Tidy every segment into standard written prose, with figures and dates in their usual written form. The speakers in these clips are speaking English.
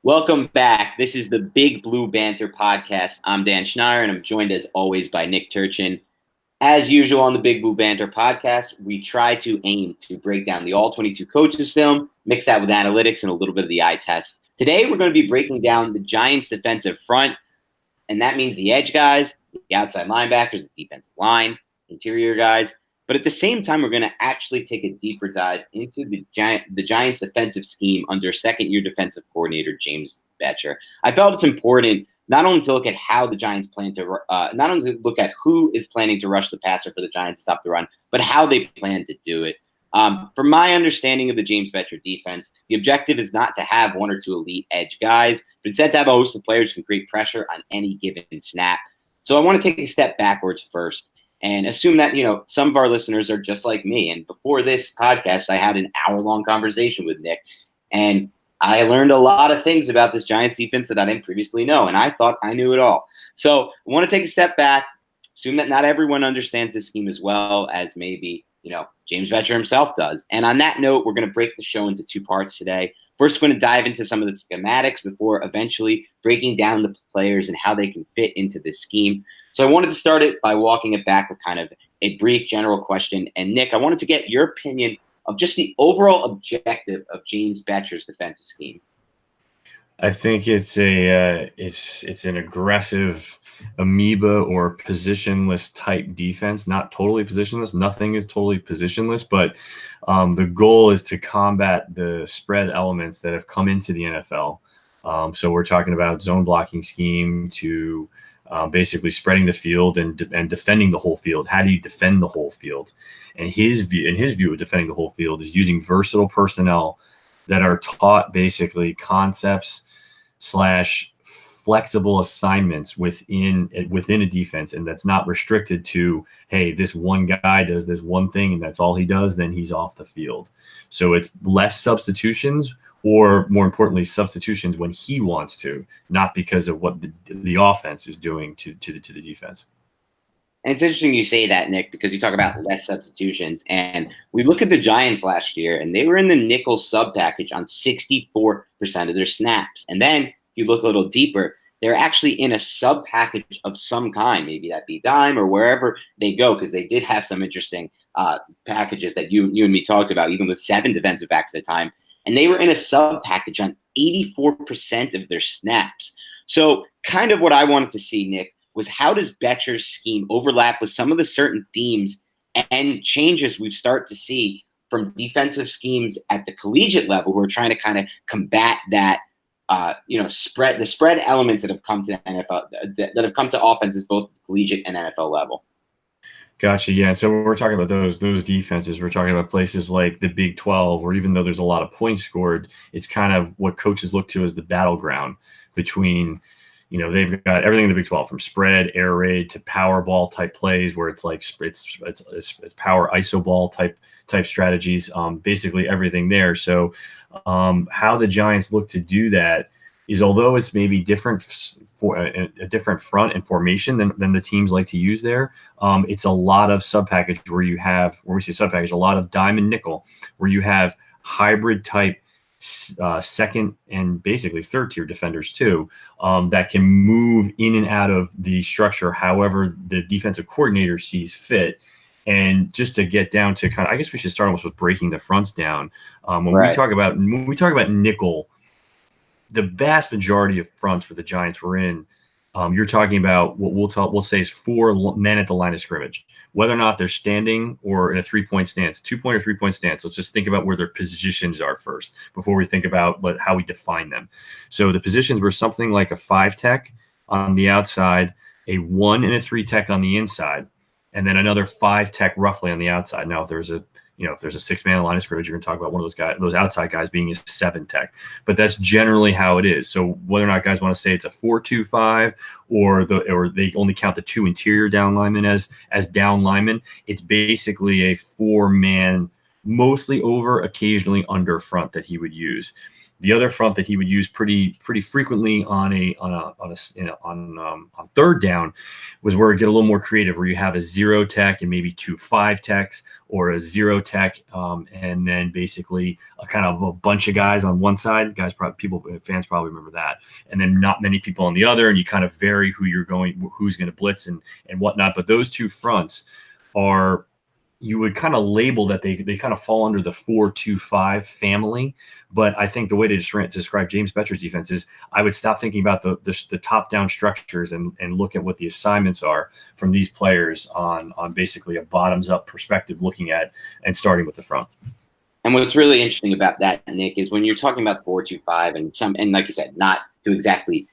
Welcome back. This is the Big Blue Banter podcast. I'm Dan Schneier, and I'm joined as always by Nick Turchin. As usual on the Big Blue Banter podcast, we try to aim to break down the All-22 coaches film, mix that with analytics and a little bit of the eye test. Today, we're going to be breaking down the Giants' defensive front, and that means the edge guys, the outside linebackers, the defensive line, interior guys. But at the same time, we're going to actually take a deeper dive into the Giants' defensive scheme under second-year defensive coordinator James Bettcher. I felt it's important not only to look at how the Giants plan to, not only to look at who is planning to rush the passer for the Giants to stop the run, but how they plan to do it. From my understanding of the James Bettcher defense, the objective is not to have one or two elite edge guys, but instead to have a host of players who can create pressure on any given snap. So I want to take a step backwards first and assume that, some of our listeners are just like me. And before this podcast, I had an hour-long conversation with Nick, and I learned a lot of things about this Giants defense that I didn't previously know, and I thought I knew it all. So I want to take a step back, assume that not everyone understands this scheme as well as maybe, James Bettcher himself does. And on that note, we're going to break the show into two parts today. First, we're going to dive into some of the schematics before eventually breaking down the players and how they can fit into this scheme. So I wanted to start it by walking it back with kind of a brief general question. And Nick, I wanted to get your opinion of just the overall objective of James Bettcher's defensive scheme. I think it's an aggressive amoeba or positionless type defense, not totally positionless. Nothing is totally positionless, but the goal is to combat the spread elements that have come into the NFL. So we're talking about zone blocking scheme to basically spreading the field and defending the whole field. How do you defend the whole field? And his view of defending the whole field is using versatile personnel that are taught basically concepts / flexible assignments within a defense, and that's not restricted to, hey, this one guy does this one thing and that's all he does, then he's off the field. So it's less substitutions, or more importantly, substitutions when he wants to, not because of what the offense is doing to the defense. And it's interesting you say that, Nick, because you talk about less substitutions. And we look at the Giants last year, and they were in the nickel sub package on 64% of their snaps. And then you look a little deeper, they're actually in a sub package of some kind, maybe that be dime or wherever they go, because they did have some interesting packages that you and me talked about, even with 7 defensive backs at the time. And they were in a sub package on 84% of their snaps. So kind of what I wanted to see, Nick, was how does Bettcher's scheme overlap with some of the certain themes and changes we've started to see from defensive schemes at the collegiate level? We're trying to kind of combat that, the spread elements that have come to NFL, that have come to offenses both collegiate and NFL level. Gotcha. Yeah. So when we're talking about those defenses, we're talking about places like the Big 12, where even though there's a lot of points scored, it's kind of what coaches look to as the battleground between, they've got everything in the Big 12, from spread, air raid to power ball type plays, where it's like it's power iso ball type strategies, basically everything there. So how the Giants look to do that is, although it's maybe different for a different front and formation than the teams like to use there, it's a lot of sub package where we say sub package, a lot of dime and nickel, where you have hybrid type second and basically third tier defenders too, that can move in and out of the structure however the defensive coordinator sees fit. And just to get down to kind of, I guess we should start almost with breaking the fronts down. When we talk about nickel, the vast majority of fronts where the Giants were in, you're talking about what we'll say is 4 men at the line of scrimmage, whether or not they're standing or in a 3-point stance, 2-point or 3-point stance. Let's just think about where their positions are first before we think about how we define them. So the positions were something like a 5 tech on the outside, a 1 and a 3 tech on the inside, and then another 5 tech roughly on the outside. Now, if there's a 6-man line of scrimmage, you're going to talk about one of those guys, those outside guys being a 7 tech. But that's generally how it is. So whether or not guys want to say it's a 4-2-5 or they only count the 2 interior down linemen as down linemen, it's basically a 4-man, mostly over, occasionally under front that he would use. The other front that he would use pretty frequently on third down was where it get a little more creative, where you have a zero tech and maybe 2 5 techs, or a zero tech, and then basically a kind of a bunch of guys on one side. Fans probably remember that, and then not many people on the other, and you kind of vary who's going to blitz and whatnot. But those two fronts are, you would kind of label that they kind of fall under the 4-2-5 family. But I think the way to describe James Betcher's defense is I would stop thinking about the top down structures and look at what the assignments are from these players on basically a bottoms up perspective, looking at and starting with the front. And what's really interesting about that, Nick, is when you're talking about 4-2-5 and like you said, not to exactly,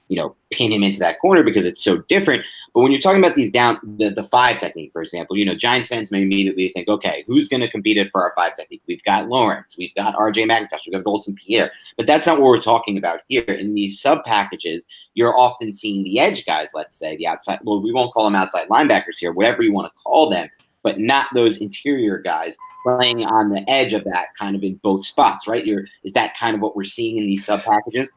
pin him into that corner because it's so different. But when you're talking about these down, the 5 technique, for example, Giants fans may immediately think, okay, who's going to compete for our 5 technique? We've got Lawrence, we've got RJ McIntosh, we've got Golson Pierre. But that's not what we're talking about here. In these sub packages, you're often seeing the edge guys, let's say, the outside, well, we won't call them outside linebackers here, whatever you want to call them, but not those interior guys playing on the edge of that kind of in both spots, right? Is that kind of what we're seeing in these sub packages?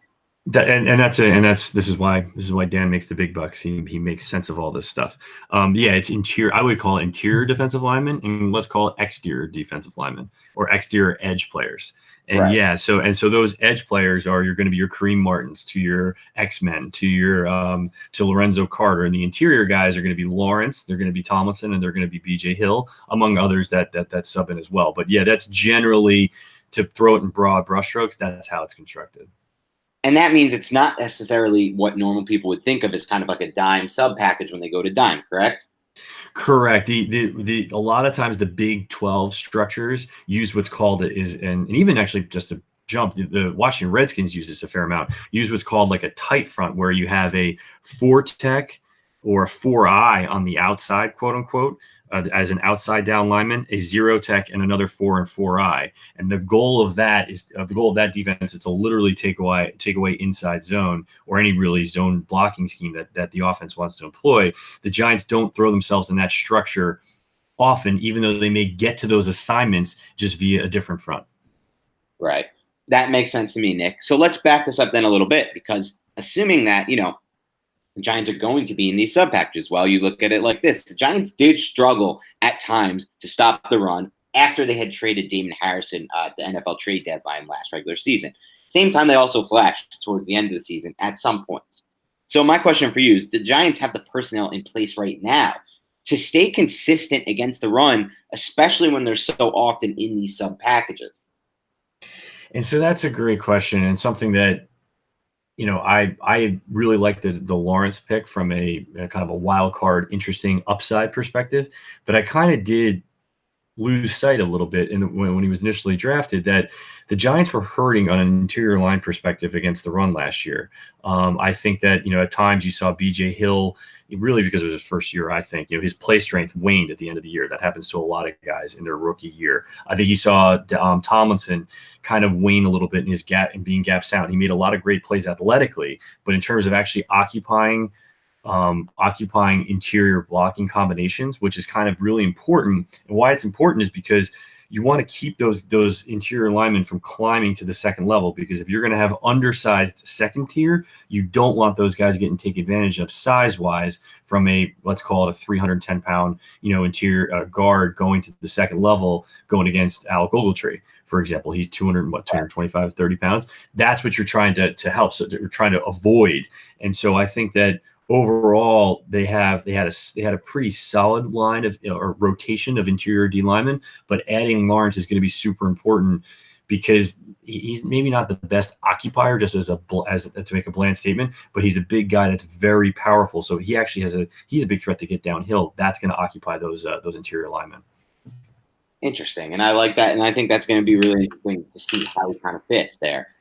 This is why Dan makes the big bucks. He makes sense of all this stuff. It's interior. I would call it interior defensive linemen, and let's call it exterior defensive linemen or exterior edge players. And right. So those edge players you're going to be your Kareem Martins to your X-Men to your to Lorenzo Carter, and the interior guys are going to be Lawrence, they're going to be Tomlinson, and they're going to be BJ Hill, among others that sub in as well. But that's generally, to throw it in broad brushstrokes, that's how it's constructed. And that means it's not necessarily what normal people would think of as kind of like a dime sub package when they go to dime, correct? Correct. A lot of times the Big 12 structures use what's called and even actually just to jump, the Washington Redskins use this a fair amount, use what's called like a tight front, where you have a 4 tech or a 4-eye on the outside, quote unquote, as an outside down lineman, a 0 tech, and another 4 and 4-eye. And the goal of that defense is to literally take away inside zone or any really zone blocking scheme that the offense wants to employ. The Giants don't throw themselves in that structure often, even though they may get to those assignments just via a different front. Right. That makes sense to me, Nick. So let's back this up then a little bit, because assuming that, the Giants are going to be in these sub packages, well, you look at it like this. The Giants did struggle at times to stop the run after they had traded Damon Harrison at the NFL trade deadline last regular season. Same time, they also flashed towards the end of the season at some points. So my question for you is, the Giants have the personnel in place right now to stay consistent against the run, especially when they're so often in these sub packages? And so that's a great question, and something that, I really like the Lawrence pick from a kind of a wild card, interesting upside perspective. But I kind of did lose sight a little bit when he was initially drafted that the Giants were hurting on an interior line perspective against the run last year. I think that, at times you saw BJ Hill, really because it was his first year, I think, his play strength waned at the end of the year. That happens to a lot of guys in their rookie year. I think you saw Tomlinson kind of wane a little bit in his gap and being gap sound. He made a lot of great plays athletically, but in terms of actually occupying interior blocking combinations, which is kind of really important. And why it's important is because you want to keep those interior linemen from climbing to the second level, because if you're going to have undersized second tier, you don't want those guys getting taken advantage of size-wise from let's call it a 310-pound, interior guard going to the second level, going against Alec Ogletree, for example. He's 225, 30 pounds. That's what you're trying to help. So you're trying to avoid. And so I think that overall, they had a pretty solid line or rotation of interior D linemen, but adding Lawrence is going to be super important because he's maybe not the best occupier, just as to make a bland statement, but he's a big guy that's very powerful. So he actually he's a big threat to get downhill. That's going to occupy those interior linemen. Interesting, and I like that, and I think that's going to be really interesting to see how he kind of fits there.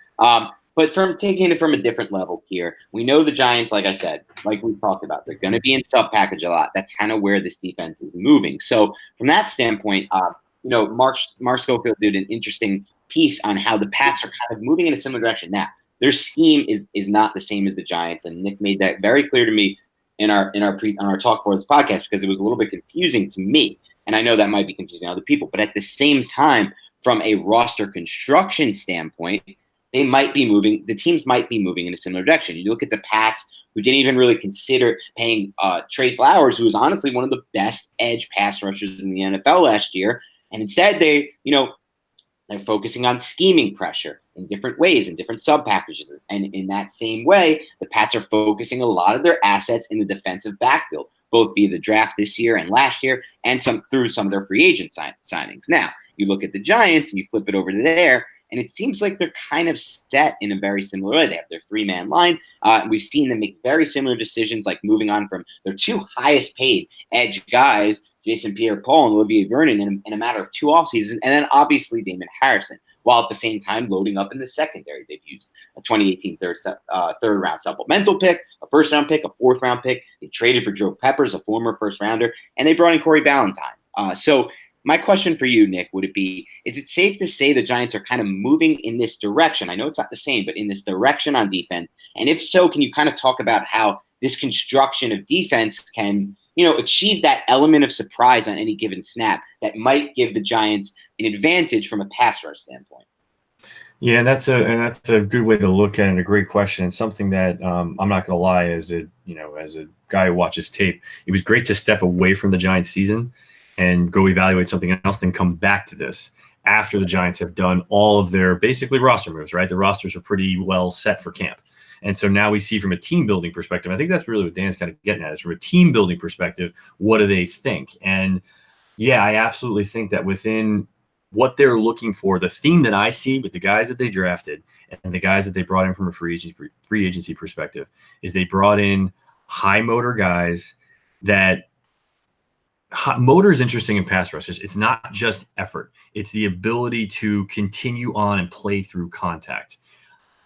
But from taking it from a different level here, we know the Giants, like I said, like we talked about, they're going to be in sub package a lot. That's kind of where this defense is moving. So from that standpoint, Mark Schofield did an interesting piece on how the Pats are kind of moving in a similar direction. Now, their scheme is not the same as the Giants, and Nick made that very clear to me on our talk for this podcast, because it was a little bit confusing to me, and I know that might be confusing to other people. But at the same time, from a roster construction standpoint, the teams might be moving in a similar direction. You look at the Pats, who didn't even really consider paying Trey Flowers, who was honestly one of the best edge pass rushers in the NFL last year. And instead they're focusing on scheming pressure in different ways, in different sub packages. And in that same way, the Pats are focusing a lot of their assets in the defensive backfield, both via the draft this year and last year, and through some of their free agent signings. Now, you look at the Giants and you flip it over to there, and it seems like they're kind of set in a very similar way. They have their three-man line. We've seen them make very similar decisions, like moving on from their two highest paid edge guys, Jason Pierre-Paul and Olivier Vernon, in a matter of 2 offseasons, and then obviously Damon Harrison, while at the same time loading up in the secondary. They've used a 2018 third-round supplemental pick, a first-round pick, a fourth-round pick. They traded for Joe Peppers, a former first-rounder, and they brought in Corey Ballantyne. So my question for you, Nick, would it be, is it safe to say the Giants are kind of moving in this direction? I know it's not the same, but in this direction on defense. And if so, can you kind of talk about how this construction of defense can, achieve that element of surprise on any given snap that might give the Giants an advantage from a pass rush standpoint? Yeah, and that's a good way to look at it. A great question, and something that I'm not going to lie, as a guy who watches tape, it was great to step away from the Giants season and go evaluate something else, then come back to this after the Giants have done all of their basically roster moves, right? The rosters are pretty well set for camp. And so now we see from a team building perspective, I think that's really what Dan's kind of getting at, is from a team building perspective, what do they think? And yeah, I absolutely think that within what they're looking for, the theme that I see with the guys that they drafted and the guys that they brought in from a free agency perspective is they brought in high motor guys that motor is interesting in pass rushers. It's not just effort. It's the ability to continue on and play through contact.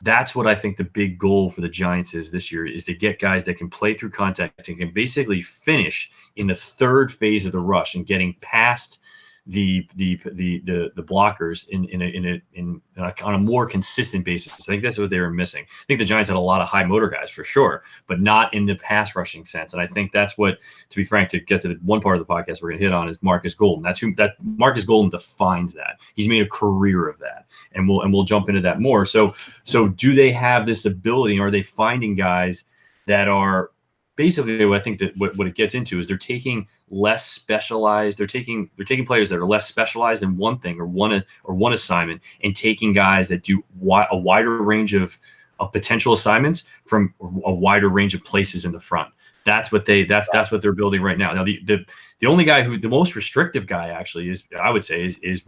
That's what I think the big goal for the Giants is this year, is to get guys that can play through contact and can basically finish in the third phase of the rush and getting past the blockers on a more consistent basis. I think that's what they were missing. I think the Giants had a lot of high motor guys for sure, but not in the pass rushing sense. And I think that's what, to be frank, to get to the one part of the podcast we're going to hit on is Marcus Golden. That Marcus Golden defines that. He's made a career of that, and we'll jump into that more. So do they have this ability, or are they finding guys that are basically, I think that what it gets into is they're taking less specialized. They're taking players that are less specialized in one thing or one assignment, and taking guys that do a wider range of potential assignments from a wider range of places in the front. That's what that's what they're building right now. Now the only guy the most restrictive guy actually is, I would say, is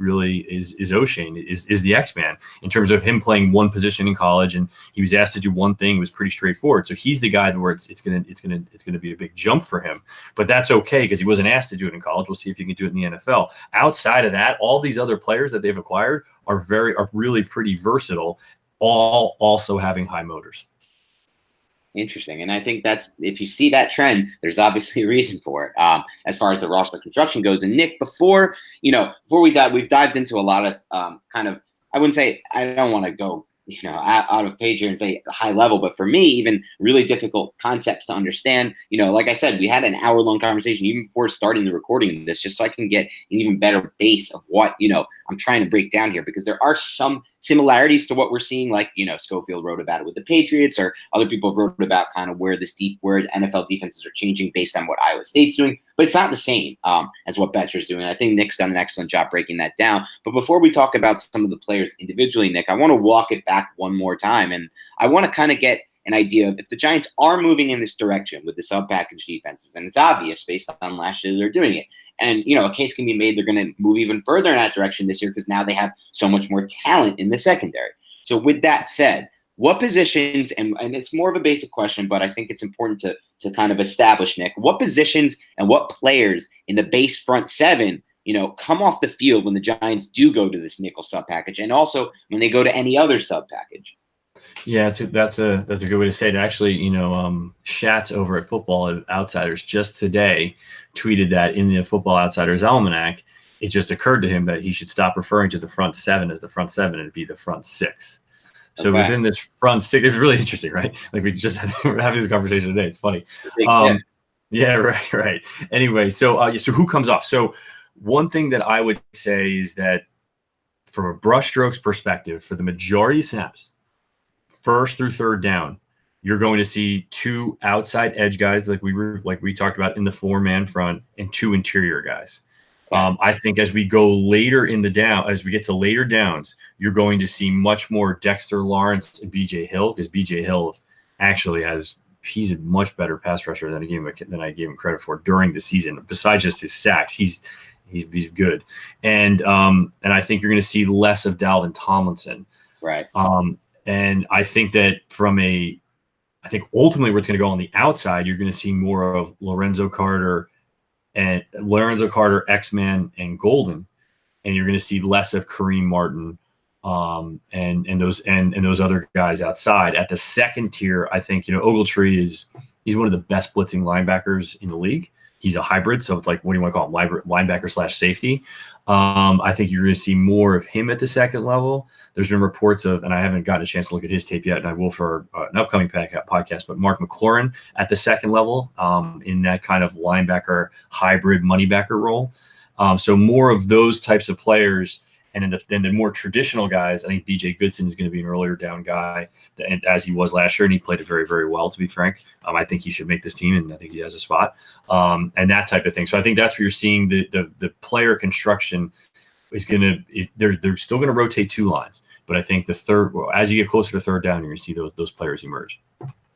O'Shane, is the X-Man in terms of him playing one position in college, and he was asked to do one thing. It was pretty straightforward. So he's the guy where it's gonna be a big jump for him, but that's okay because he wasn't asked to do it in college. We'll see if he can do it in the NFL. Outside of that, all these other players that they've acquired are really pretty versatile, all also having high motors. Interesting. And I think if you see that trend, there's obviously a reason for it. As far as the roster construction goes. And Nick, before we dive, we've dived into a lot of I wouldn't say, I don't want to go out of page here and say high level, but for me, even really difficult concepts to understand. Like I said, we had an hour-long conversation even before starting the recording of this, just so I can get an even better base of what I'm trying to break down here, because there are some similarities to what we're seeing, like Schofield wrote about it with the Patriots, or other people wrote about kind of where where NFL defenses are changing based on what Iowa State's doing, but it's not the same as what Betcher's doing. I think Nick's done an excellent job breaking that down. But before we talk about some of the players individually, Nick, I want to walk it back one more time, and I want to kind of get an idea of if the Giants are moving in this direction with the sub-package defenses, and it's obvious based on last year they're doing it. And, a case can be made they're going to move even further in that direction this year because now they have so much more talent in the secondary. So with that said, what positions, and it's more of a basic question, but I think it's important to kind of establish, Nick, what positions and what players in the base front seven, come off the field when the Giants do go to this nickel sub-package, and also when they go to any other sub-package? Yeah, that's a good way to say it. Actually, Schatz over at Football Outsiders just today tweeted that in the Football Outsiders Almanac, it just occurred to him that he should stop referring to the front seven as the front seven and it'd be the front six. So okay. Within this front six, it's really interesting, right? Like we just we're having this conversation today. It's funny. Yeah, right. Anyway, so who comes off? So one thing that I would say is that from a brushstrokes perspective, for the majority of snaps, first through third down, you're going to see 2 outside edge guys like we talked about in the 4-man front, and 2 interior guys. Okay. I think as we go later in the down, as we get to later downs, you're going to see much more Dexter Lawrence and BJ Hill, because BJ Hill actually he's a much better pass rusher than I gave him credit for during the season. Besides just his sacks, he's good. And I think you're going to see less of Dalvin Tomlinson. Right. And I think that I think ultimately where it's going to go on the outside, you're going to see more of Lorenzo Carter, X-Man, and Golden, and you're going to see less of Kareem Martin, and those other guys outside. At the second tier, I think Ogletree he's one of the best blitzing linebackers in the league. He's a hybrid, so it's like, what do you want to call him, linebacker / safety. I think you're going to see more of him at the second level. There's been reports of, and I haven't gotten a chance to look at his tape yet, and I will for an upcoming podcast, but Mark McLaurin at the second level, in that kind of linebacker hybrid money backer role. So more of those types of players. And then the more traditional guys, I think BJ Goodson is going to be an earlier down guy, as he was last year, and he played it very, very well, to be frank. I think he should make this team, and I think he has a spot, and that type of thing. So I think that's where you're seeing the player construction is going to – they're still going to rotate 2 lines. But I think as you get closer to third down, you're going to see those players emerge.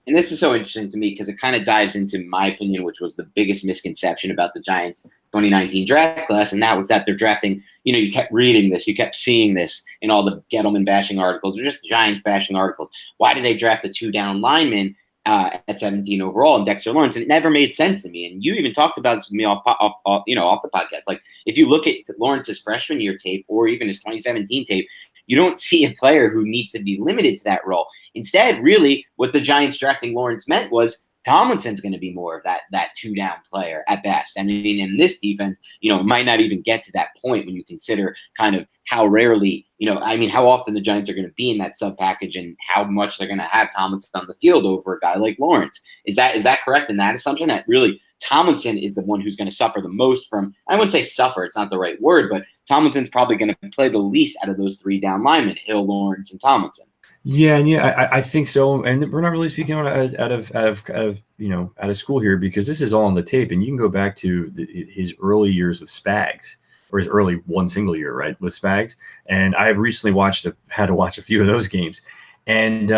And this is so interesting to me because it kind of dives into my opinion, which was the biggest misconception about the Giants 2019 draft class, and that was that they're drafting, you kept reading this, you kept seeing this in all the Gettleman bashing articles or just Giants bashing articles. Why did they draft a 2-down lineman at 17 overall and Dexter Lawrence? And it never made sense to me. And you even talked about this with me off the podcast. Like, if you look at Lawrence's freshman year tape or even his 2017 tape, you don't see a player who needs to be limited to that role. Instead, really, what the Giants drafting Lawrence meant was Tomlinson's going to be more of that 2-down player at best. I mean, in this defense, might not even get to that point when you consider kind of how rarely, how often the Giants are going to be in that sub package and how much they're going to have Tomlinson on the field over a guy like Lawrence. Is that correct in that assumption, that really Tomlinson is the one who's going to suffer the most from, I wouldn't say suffer, it's not the right word, but Tomlinson's probably going to play the least out of those 3 down linemen, Hill, Lawrence, and Tomlinson. Yeah, I think so. And we're not really speaking out of school here, because this is all on the tape, and you can go back to his early years with Spags, or his early one single year, right, with Spags. And I recently had to watch a few of those games, and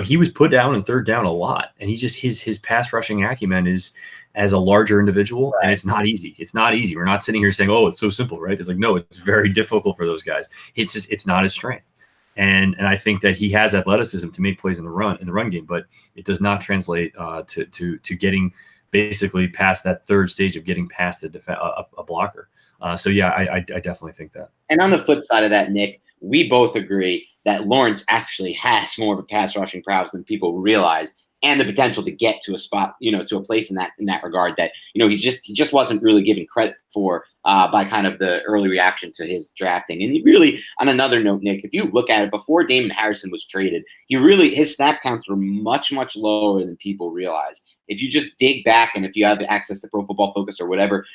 he was put down in third down a lot, and he just his pass rushing acumen is as a larger individual, right. And it's not easy. It's not easy. We're not sitting here saying, oh, it's so simple, right? It's like, no, it's very difficult for those guys. It's not his strength. And I think that he has athleticism to make plays in the run game, but it does not translate to getting basically past that third stage of getting past a blocker. So yeah, I definitely think that. And on the flip side of that, Nick, we both agree that Lawrence actually has more of a pass rushing prowess than people realize, and the potential to get to a spot, to a place in that regard that, he just wasn't really given credit for by kind of the early reaction to his drafting. And really, on another note, Nick, if you look at it, before Damon Harrison was traded, his snap counts were much, much lower than people realize. If you just dig back, and if you have access to Pro Football Focus or whatever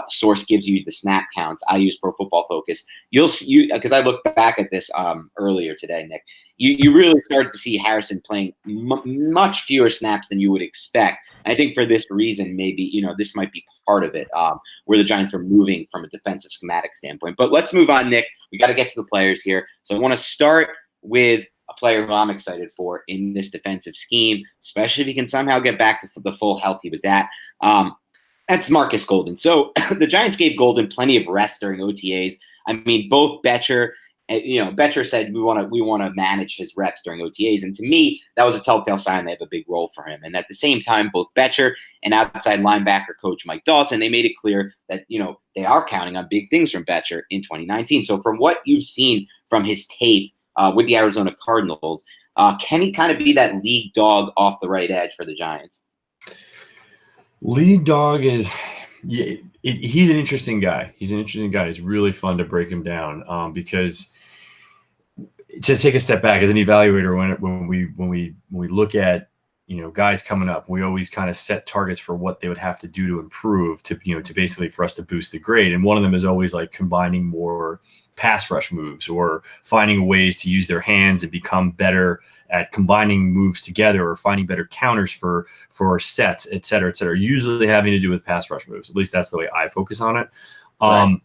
source gives you the snap counts, I use Pro Football Focus. You'll see, because I looked back at this earlier today, Nick. You really started to see Harrison playing much fewer snaps than you would expect. I think for this reason, maybe this might be part of it, where the Giants are moving from a defensive schematic standpoint. But let's move on, Nick. We got to get to the players here. So I want to start with a player who I'm excited for in this defensive scheme, especially if he can somehow get back to the full health he was at. That's Marcus Golden. So the Giants gave Golden plenty of rest during OTAs. I mean, both Betcher said we want to manage his reps during OTAs, and to me, that was a telltale sign they have a big role for him. And at the same time, both Betcher and outside linebacker coach Mike Dawson, they made it clear that they are counting on big things from Betcher in 2019. So from what you've seen from his tape with the Arizona Cardinals, can he kind of be that lead dog off the right edge for the Giants? Lead dog is. Yeah, he's an interesting guy. It's really fun to break him down because to take a step back as an evaluator, when we look at guys coming up, we always kind of set targets for what they would have to do to improve to basically for us to boost the grade. And one of them is always like combining more pass rush moves or finding ways to use their hands and become better at combining moves together or finding better counters for sets, et cetera, usually having to do with pass rush moves. At least that's the way I focus on it. Right.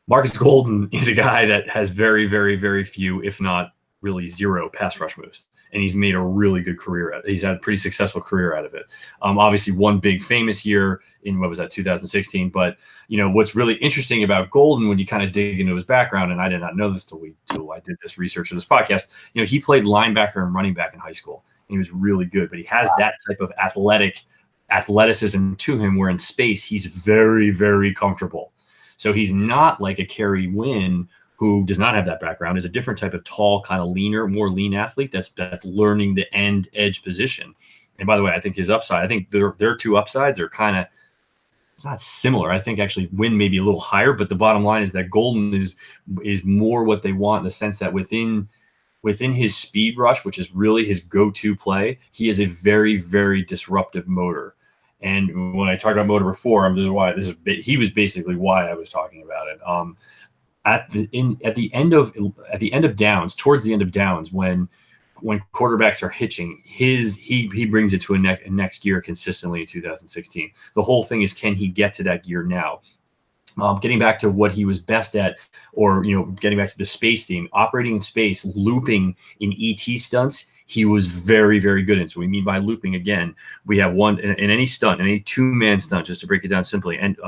Marcus Golden is a guy that has very, very, very few, if not really zero, pass rush moves. And he's made a really good career at it. He's had a pretty successful career out of it. Obviously, one big famous year in, 2016. But, what's really interesting about Golden when you kind of dig into his background, and I did not know this till I did this research for this podcast, he played linebacker and running back in high school. He was really good, but he has that type of athleticism to him where in space, he's very, very comfortable. So he's not like a Kerry Wynn who does not have that background, is a different type of tall, kind of leaner, more lean athlete that's learning the edge position. And by the way, I think his upside, I think their two upsides are kind of, it's not similar. I think actually Wynn may be a little higher, but the bottom line is that Golden is more what they want in the sense that within his speed rush, which is really his go-to play, he is a very, very disruptive motor. And when I talked about motor before, he was basically why I was talking about it. At the end of downs, towards the end of downs, when quarterbacks are hitching, he brings it to a next gear consistently in 2016. The whole thing is, can he get to that gear now? Getting back to what he was best at, or getting back to the space theme, operating in space, looping in ET stunts, he was very, very good in. So we mean by looping, again, we have one in any stunt, in any two-man stunt, just to break it down simply. And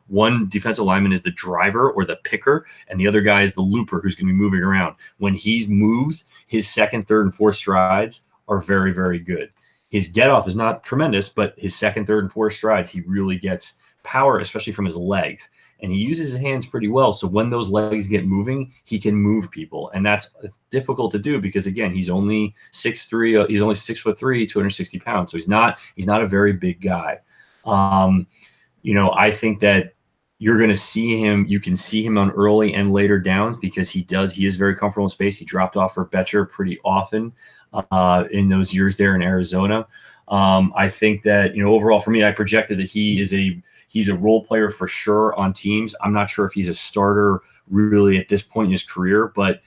one defensive lineman is the driver or the picker, and the other guy is the looper who's going to be moving around. When he moves, his second, third, and fourth strides are very, very good. His get-off is not tremendous, but his second, third, and fourth strides, he really gets power, especially from his legs. And he uses his hands pretty well. So when those legs get moving, he can move people. And that's difficult to do because, again, he's only 6'3", he's only 6'3", 260 pounds. So he's not a very big guy. I think that you're going to see him. You can see him on early and later downs because he is very comfortable in space. He dropped off for Betcher pretty often in those years there in Arizona. I think that, overall for me, I projected that he's a role player for sure on teams. I'm not sure if he's a starter really at this point in his career, but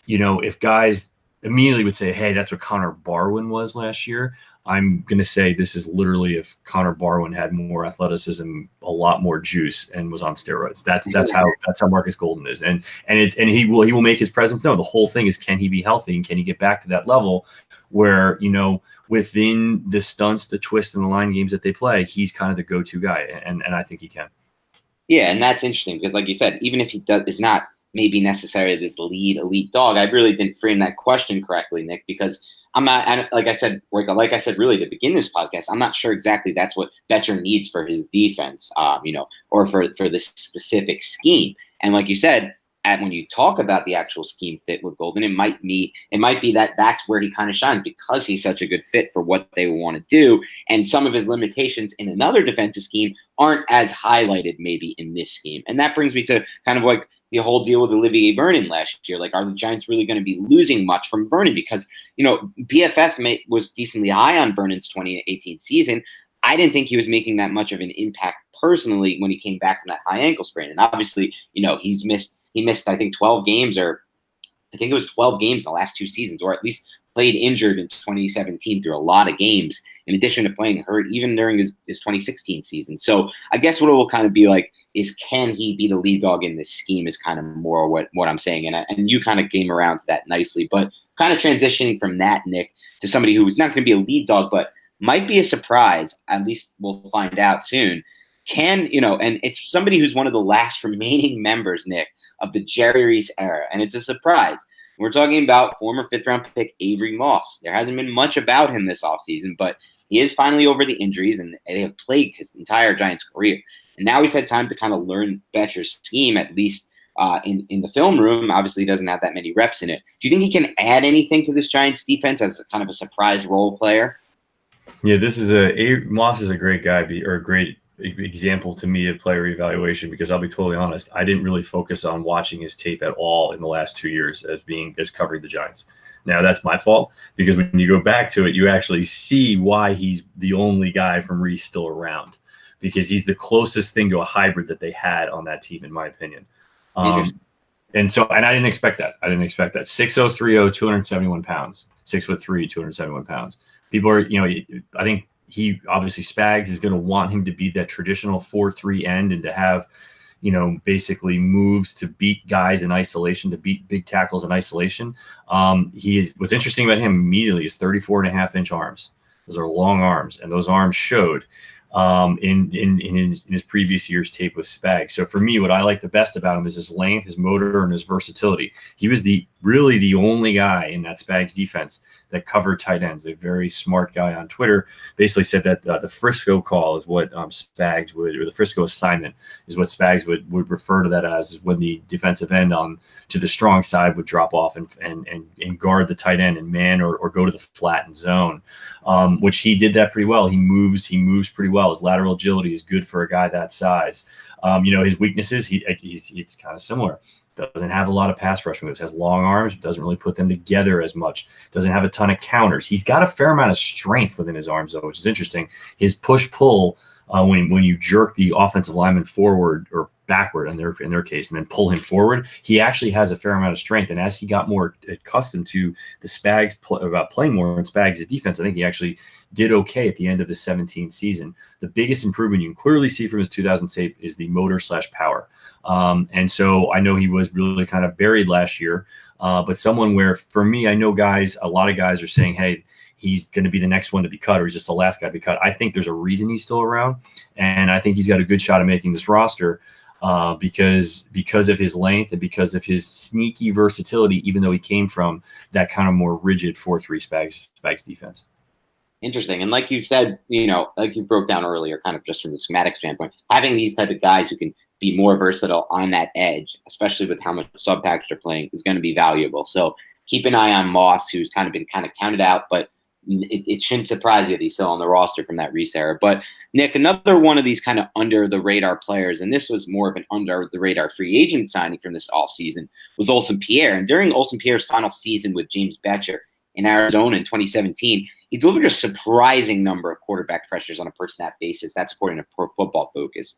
if guys immediately would say, hey, that's what Connor Barwin was last year, I'm going to say this is literally if Connor Barwin had more athleticism, a lot more juice, and was on steroids. That's how Marcus Golden is. And he will make his presence known. The whole thing is, can he be healthy and can he get back to that level where, within the stunts, the twists, and the line games that they play, he's kind of the go-to guy, and I think he can. Yeah, and that's interesting because, like you said, even if he is not maybe necessarily this lead elite dog, I really didn't frame that question correctly, Nick, because I'm not, like I said, really to begin this podcast, I'm not sure exactly that's what Betcher needs for his defense, or for this specific scheme. And like you said, when you talk about the actual scheme fit with Golden, it might be that that's where he kind of shines because he's such a good fit for what they want to do. And some of his limitations in another defensive scheme aren't as highlighted maybe in this scheme. And that brings me to kind of like the whole deal with Olivier Vernon last year. Like, are the Giants really going to be losing much from Vernon? Because, PFF was decently high on Vernon's 2018 season. I didn't think he was making that much of an impact personally when he came back from that high ankle sprain. And obviously, he missed, I think, 12 games, or I think it was 12 games in the last two seasons, or at least played injured in 2017 through a lot of games, in addition to playing hurt even during his 2016 season. So I guess what it will kind of be like is, can he be the lead dog in this scheme is kind of more what I'm saying. And you kind of came around to that nicely. But kind of transitioning from that, Nick, to somebody who is not going to be a lead dog, but might be a surprise, at least we'll find out soon, and it's somebody who's one of the last remaining members, Nick, of the Jerry Reese era. And it's a surprise. We're talking about former fifth-round pick Avery Moss. There hasn't been much about him this offseason, but he is finally over the injuries, and they have plagued his entire Giants career. And now he's had time to kind of learn Betcher's scheme, at least in the film room. Obviously, he doesn't have that many reps in it. Do you think he can add anything to this Giants defense as kind of a surprise role player? Yeah, Moss is a great guy, or a great example to me of player evaluation, because I'll be totally honest, I didn't really focus on watching his tape at all in the last 2 years as covering the Giants. Now that's my fault, because when you go back to it, you actually see why he's the only guy from Reese still around, because he's the closest thing to a hybrid that they had on that team, in my opinion. And I didn't expect that. 6'0", 271 pounds, 6'3", 271 pounds. People are, I think he obviously Spags is going to want him to be that traditional 4-3 end and to have, basically moves to beat guys in isolation, to beat big tackles in isolation. What's interesting about him immediately is 34.5-inch arms. Those are long arms, and those arms showed in his previous year's tape with Spag. So for me, what I like the best about him is his length, his motor, and his versatility. He was really the only guy in that Spags defense that covered tight ends. A very smart guy on Twitter basically said that the Frisco call is what Spags would, or the Frisco assignment is what Spags would refer to that as, is when the defensive end on to the strong side would drop off and guard the tight end and man or go to the flat and zone, which he did that pretty well. He moves pretty well. His lateral agility is good for a guy that size. His weaknesses, he's kind of similar. Doesn't have a lot of pass rush moves, has long arms, doesn't really put them together as much, doesn't have a ton of counters. He's got a fair amount of strength within his arms, though, which is interesting. His push-pull, when you jerk the offensive lineman forward or backward in their case and then pull him forward, he actually has a fair amount of strength. And as he got more accustomed to the Spags about playing more in Spags' defense, I think he actually did okay at the end of the 17th season. The biggest improvement you can clearly see from his 2000 tape is the motor/power. And so I know he was really kind of buried last year, but someone where, for me, I know a lot of guys are saying, hey, he's going to be the next one to be cut, or he's just the last guy to be cut. I think there's a reason he's still around, and I think he's got a good shot at making this roster because of his length and because of his sneaky versatility, even though he came from that kind of more rigid 4-3 Spags defense. Interesting. And like you said, like you broke down earlier, kind of just from the schematic standpoint, having these type of guys who can be more versatile on that edge, especially with how much sub package they're playing, is going to be valuable. So keep an eye on Moss, who's kind of been counted out, but it shouldn't surprise you that he's still on the roster from that Reese era. But Nick, another one of these kind of under the radar players, and this was more of an under the radar free agent signing from this off season, was Olsen Pierre. And during Olsen Pierre's final season with James Betcher in Arizona in 2017, he delivered a surprising number of quarterback pressures on a per snap basis. That's according to Pro Football Focus.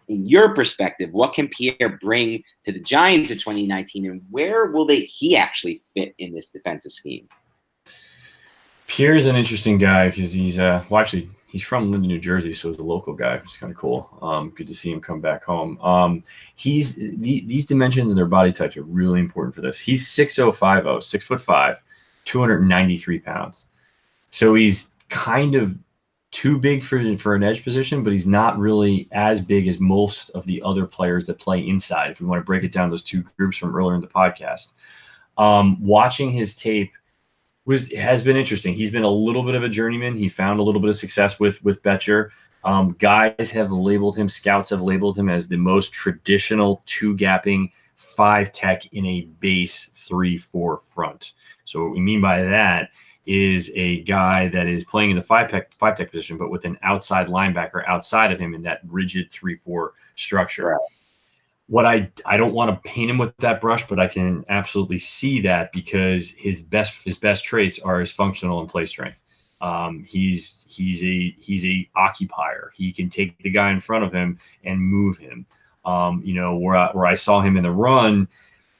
In your perspective, what can Pierre bring to the Giants in 2019, and where will he actually fit in this defensive scheme? Pierre is an interesting guy because he's he's from Linden, New Jersey, so he's a local guy, which is kind of cool. Good to see him come back home. These dimensions and their body types are really important for this. He's 6'0", 5'0", 6'5", 293 pounds. So he's kind of too big for an edge position, but he's not really as big as most of the other players that play inside, if we want to break it down, those two groups from earlier in the podcast. Watching his tape has been interesting. He's been a little bit of a journeyman. He found a little bit of success with Betcher. Guys have labeled him, scouts have labeled him as the most traditional two-gapping 5-tech in a base 3-4 front. So what we mean by that is a guy that is playing in the 5-tech position, but with an outside linebacker outside of him in that rigid 3-4 structure. Right. What I don't want to paint him with that brush, but I can absolutely see that because his best traits are his functional and play strength. He's a occupier. He can take the guy in front of him and move him. Where I saw him in the run,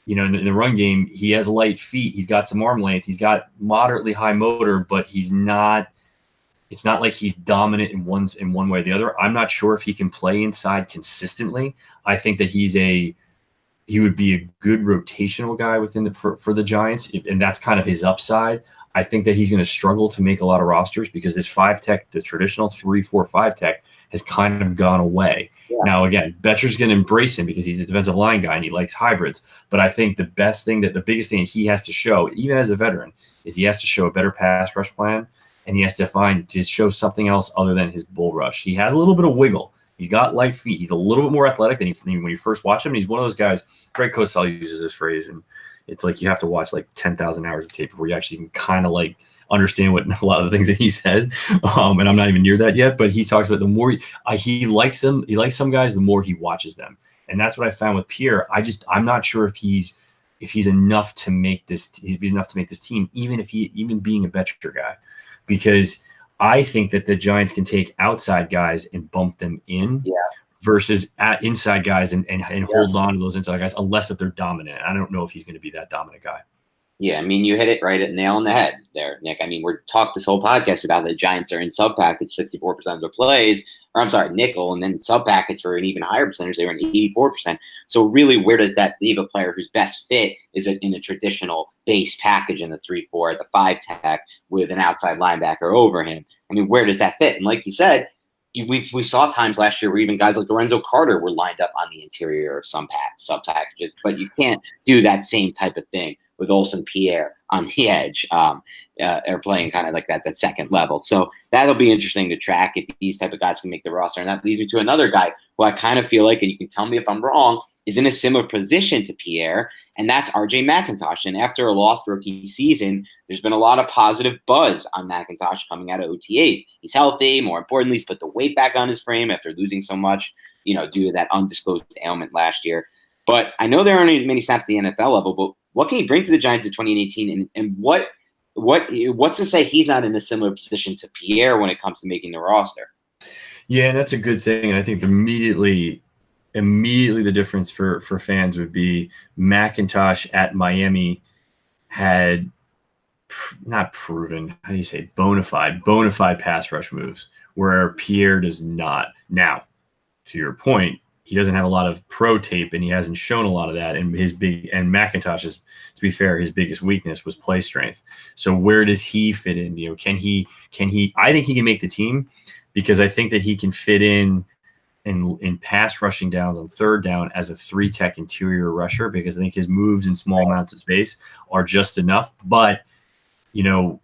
in the run game, he has light feet. He's got some arm length. He's got moderately high motor, but he's not. It's not like he's dominant in one way or the other. I'm not sure if he can play inside consistently. I think that he would be a good rotational guy for the Giants, and that's kind of his upside. I think that he's going to struggle to make a lot of rosters because this 5-tech, the traditional 3-4 5-tech, has kind of gone away. Yeah. Now, again, Betcher's going to embrace him because he's a defensive line guy and he likes hybrids. But I think the biggest thing that he has to show, even as a veteran, is he has to show a better pass rush plan, and he has to show something else other than his bull rush. He has a little bit of wiggle. He's got light feet. He's a little bit more athletic than when you first watch him. He's one of those guys. Greg Cosell uses this phrase, and it's like you have to watch like 10,000 hours of tape before you actually can kind of like understand what a lot of the things that he says. And I'm not even near that yet. But he talks about the more he likes them. He likes some guys, the more he watches them. And that's what I found with Pierre. I'm not sure if he's enough to make this. If he's enough to make this team, even being a Betcher guy, because I think that the Giants can take outside guys and bump them in versus at inside guys and hold on to those inside guys unless if they're dominant. I don't know if he's going to be that dominant guy. Yeah, I mean, you hit it right at nail on the head there, Nick. I mean, we're talked this whole podcast about the Giants are in sub package 64% of their plays, or I'm sorry, nickel, and then sub package for an even higher percentage. They were in 84%. So really, where does that leave a player whose best fit is in a traditional base package in the 3-4, the 5 tech with an outside linebacker over him? I mean, where does that fit? And like you said, we saw times last year where even guys like Lorenzo Carter were lined up on the interior of some sub packages, but you can't do that same type of thing with Olsen Pierre on the edge, or playing kind of like that second level. So that'll be interesting to track if these type of guys can make the roster. And that leads me to another guy who I kind of feel like, and you can tell me if I'm wrong, is in a similar position to Pierre, and that's RJ McIntosh. And after a lost rookie season, there's been a lot of positive buzz on McIntosh coming out of OTAs. He's healthy. More importantly, he's put the weight back on his frame after losing so much, due to that undisclosed ailment last year. But I know there aren't many snaps at the NFL level, but what can he bring to the Giants in 2018? And what's to say he's not in a similar position to Pierre when it comes to making the roster? Yeah, and that's a good thing. And I think immediately the difference for fans would be McIntosh at Miami had not proven, how do you say, bona fide pass rush moves, where Pierre does not. Now, to your point, he doesn't have a lot of pro tape, and he hasn't shown a lot of that. And McIntosh is, to be fair, his biggest weakness was play strength. So where does he fit in? Can he? I think he can make the team, because I think that he can fit in pass rushing downs on third down as a 3 tech interior rusher, because I think his moves in small amounts of space are just enough. But to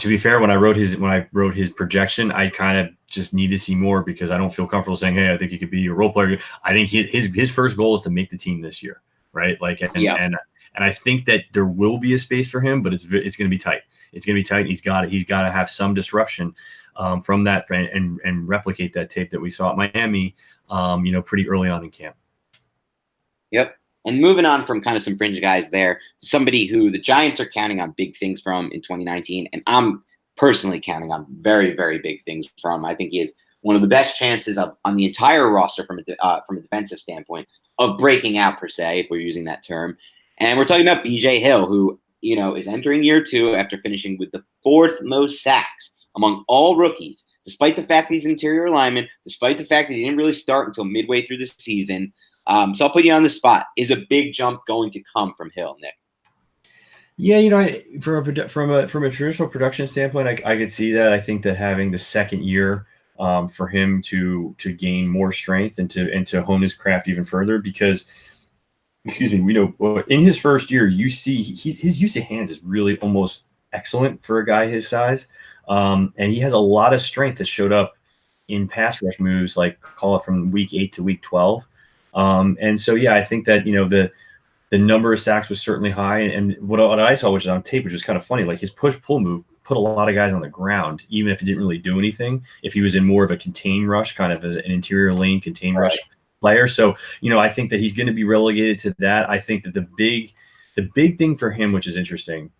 be fair, when I wrote his projection, I kind of just need to see more, because I don't feel comfortable saying, hey, I think he could be a role player. I think his first goal is to make the team this year, right? And I think that there will be a space for him, but it's going to be tight. It's going to be tight. He's got to have some disruption from that and replicate that tape that we saw at Miami, pretty early on in camp. Yep. And moving on from kind of some fringe guys there, somebody who the Giants are counting on big things from in 2019, and I'm personally counting on very, very big things from. I think he is one of the best chances on the entire roster from a defensive standpoint of breaking out, per se, if we're using that term. And we're talking about B.J. Hill, who is entering year 2 after finishing with the 4th most sacks among all rookies, despite the fact that he's an interior lineman, despite the fact that he didn't really start until midway through the season. So I'll put you on the spot. Is a big jump going to come from Hill, Nick? Yeah, from a traditional production standpoint, I could see that. I think that having the second year for him to gain more strength and to hone his craft even further, because, excuse me, we know in his first year, you see his use of hands is really almost excellent for a guy his size, and he has a lot of strength that showed up in pass rush moves, like call it from week 8 to week 12. And so, yeah, I think that, the number of sacks was certainly high. And what I saw, which is on tape, which was kind of funny, like his push-pull move put a lot of guys on the ground, even if it didn't really do anything, if he was in more of a contain rush, kind of as an interior lane contain rush player. So, I think that he's going to be relegated to that. I think that the big thing for him, which is interesting,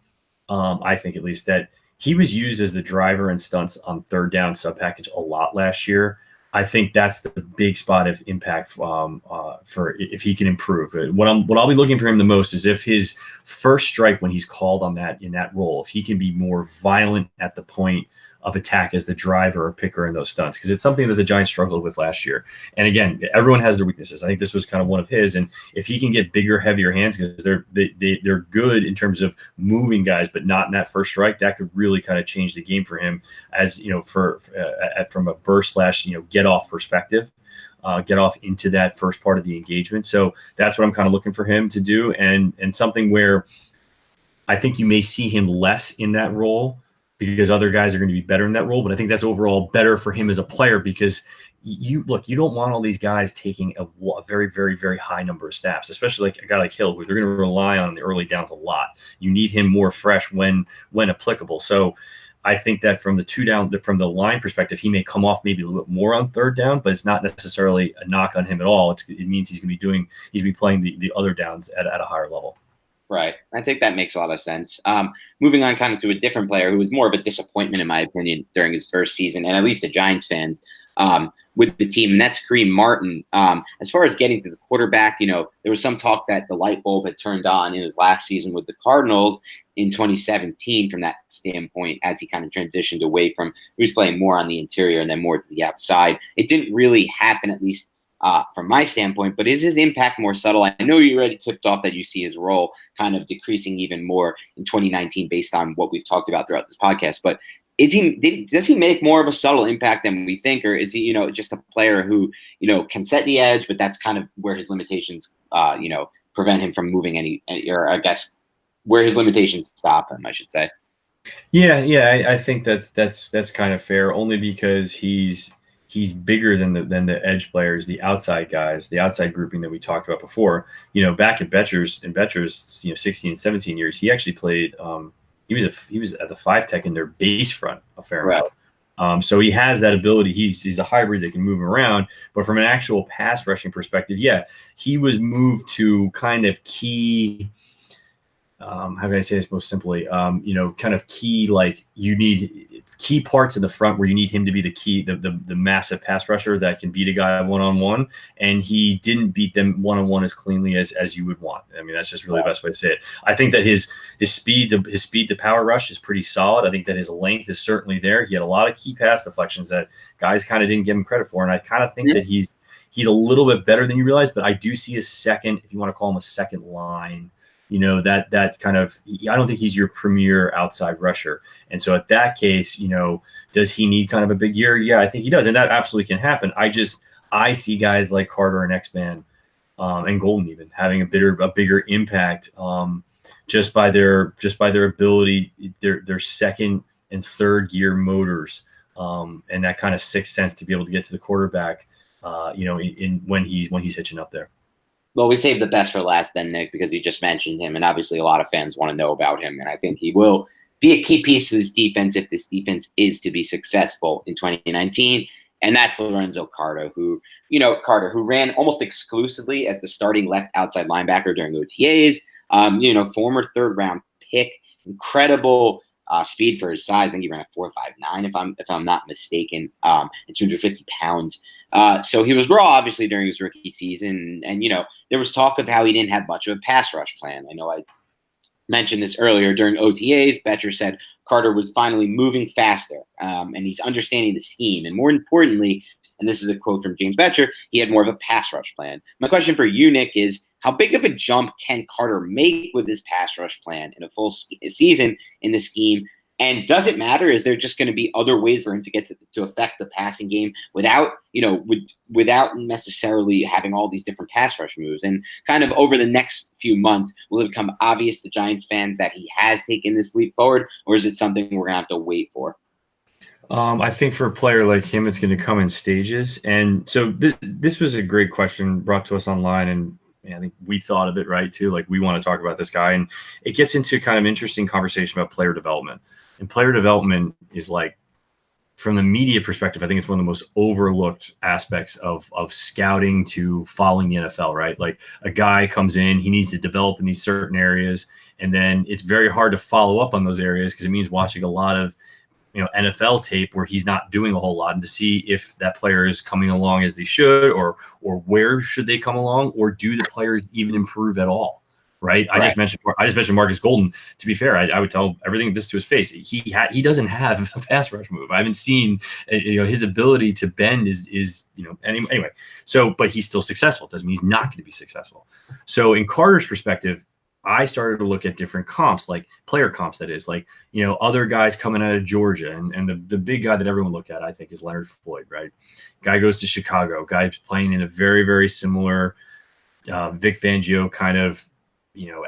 I think at least, that he was used as the driver and stunts on third down sub package a lot last year. I think that's the big spot of impact for if he can improve. What I'll be looking for him the most is if his first strike, when he's called on that in that role, if he can be more violent at the point of attack as the driver or picker in those stunts, because it's something that the Giants struggled with last year. And again, everyone has their weaknesses. I think this was kind of one of his. And if he can get bigger, heavier hands, because they're good in terms of moving guys, but not in that first strike, that could really kind of change the game for him, as from a burst / get off perspective. Get off into that first part of the engagement. So that's what I'm kind of looking for him to do, and something where I think you may see him less in that role, because other guys are going to be better in that role. But I think that's overall better for him as a player, because you don't want all these guys taking a very, very, very high number of snaps, especially like a guy like Hill, who they're going to rely on in the early downs a lot. You need him more fresh when applicable. So I think that from the line perspective, he may come off maybe a little bit more on third down, but it's not necessarily a knock on him at all. It means he's going to be playing the other downs at a higher level. Right. I think that makes a lot of sense. Moving on kind of to a different player who was more of a disappointment, in my opinion, during his first season, and at least the Giants fans, with the team, and that's Kareem Martin. As far as getting to the quarterback, there was some talk that the light bulb had turned on in his last season with the Cardinals in 2017 from that standpoint, as he kind of transitioned away from, he was playing more on the interior and then more to the outside. It didn't really happen, at least from my standpoint, but is his impact more subtle? I know you already tipped off that you see his role kind of decreasing even more in 2019 based on what we've talked about throughout this podcast, but does he make more of a subtle impact than we think, or is he, just a player who, can set the edge, but that's kind of where his limitations, prevent him from moving or I guess where his limitations stop him, I should say. Yeah, I think that's kind of fair, only because he's bigger than the edge players, the outside guys, the outside grouping that we talked about before. Back at Betcher's 16 and 17 years, he actually played. He was at the 5 tech in their base front a fair amount. So he has that ability. He's a hybrid that can move around. But from an actual pass rushing perspective, yeah, he was moved to kind of key. How can I say this most simply? Kind of key, like you need key parts in the front where you need him to be the key, the massive pass rusher that can beat a guy one-on-one. And he didn't beat them one-on-one as cleanly as you would want. I mean, that's just really the best way to say it. I think that his speed to power rush is pretty solid. I think that his length is certainly there. He had a lot of key pass deflections that guys kind of didn't give him credit for. And I kind of think that he's a little bit better than you realize, but I do see a second, if you want to call him a second line, that kind of, I don't think he's your premier outside rusher. And so at that case, does he need kind of a big year? Yeah, I think he does. And that absolutely can happen. I see guys like Carter and X-Man and Golden even having a bigger impact just by their ability, their second and third gear motors and that kind of sixth sense to be able to get to the quarterback, when he's hitching up there. Well, we saved the best for last then, Nick, because you just mentioned him, and obviously a lot of fans want to know about him, and I think he will be a key piece to this defense if this defense is to be successful in 2019, and that's Lorenzo Carter, who ran almost exclusively as the starting left outside linebacker during OTAs, former third-round pick, incredible speed for his size. I think he ran a 4.59 if I'm not mistaken, and 250 pounds. So he was raw, obviously, during his rookie season. And, there was talk of how he didn't have much of a pass rush plan. I know I mentioned this earlier during OTAs. Betcher said Carter was finally moving faster, and he's understanding the scheme. And more importantly, and this is a quote from James Betcher, he had more of a pass rush plan. My question for you, Nick, is how big of a jump can Carter make with his pass rush plan in a full season in the scheme? And does it matter? Is there just going to be other ways for him to get to affect the passing game without necessarily having all these different pass rush moves? And kind of over the next few months, will it become obvious to Giants fans that he has taken this leap forward, or is it something we're going to have to wait for? I think for a player like him, it's going to come in stages. And so this was a great question brought to us online, and I think we thought of it right too. Like, we want to talk about this guy, and it gets into kind of interesting conversation about player development. And player development is, like, from the media perspective, I think it's one of the most overlooked aspects of scouting to following the NFL, right? Like, a guy comes in, he needs to develop in these certain areas, and then it's very hard to follow up on those areas because it means watching a lot of NFL tape where he's not doing a whole lot, and to see if that player is coming along as they should, or where should they come along, or do the players even improve at all? Right. I just mentioned Marcus Golden. To be fair, I would tell everything this to his face. He doesn't have a pass rush move. I haven't seen his ability to bend is anyway. So, but he's still successful. It doesn't mean he's not going to be successful. So in Carter's perspective, I started to look at different comps, like player comps, that is, like, other guys coming out of Georgia. And the big guy that everyone look at, I think, is Leonard Floyd, right? Guy goes to Chicago. Guy's playing in a very, very similar Vic Fangio kind of,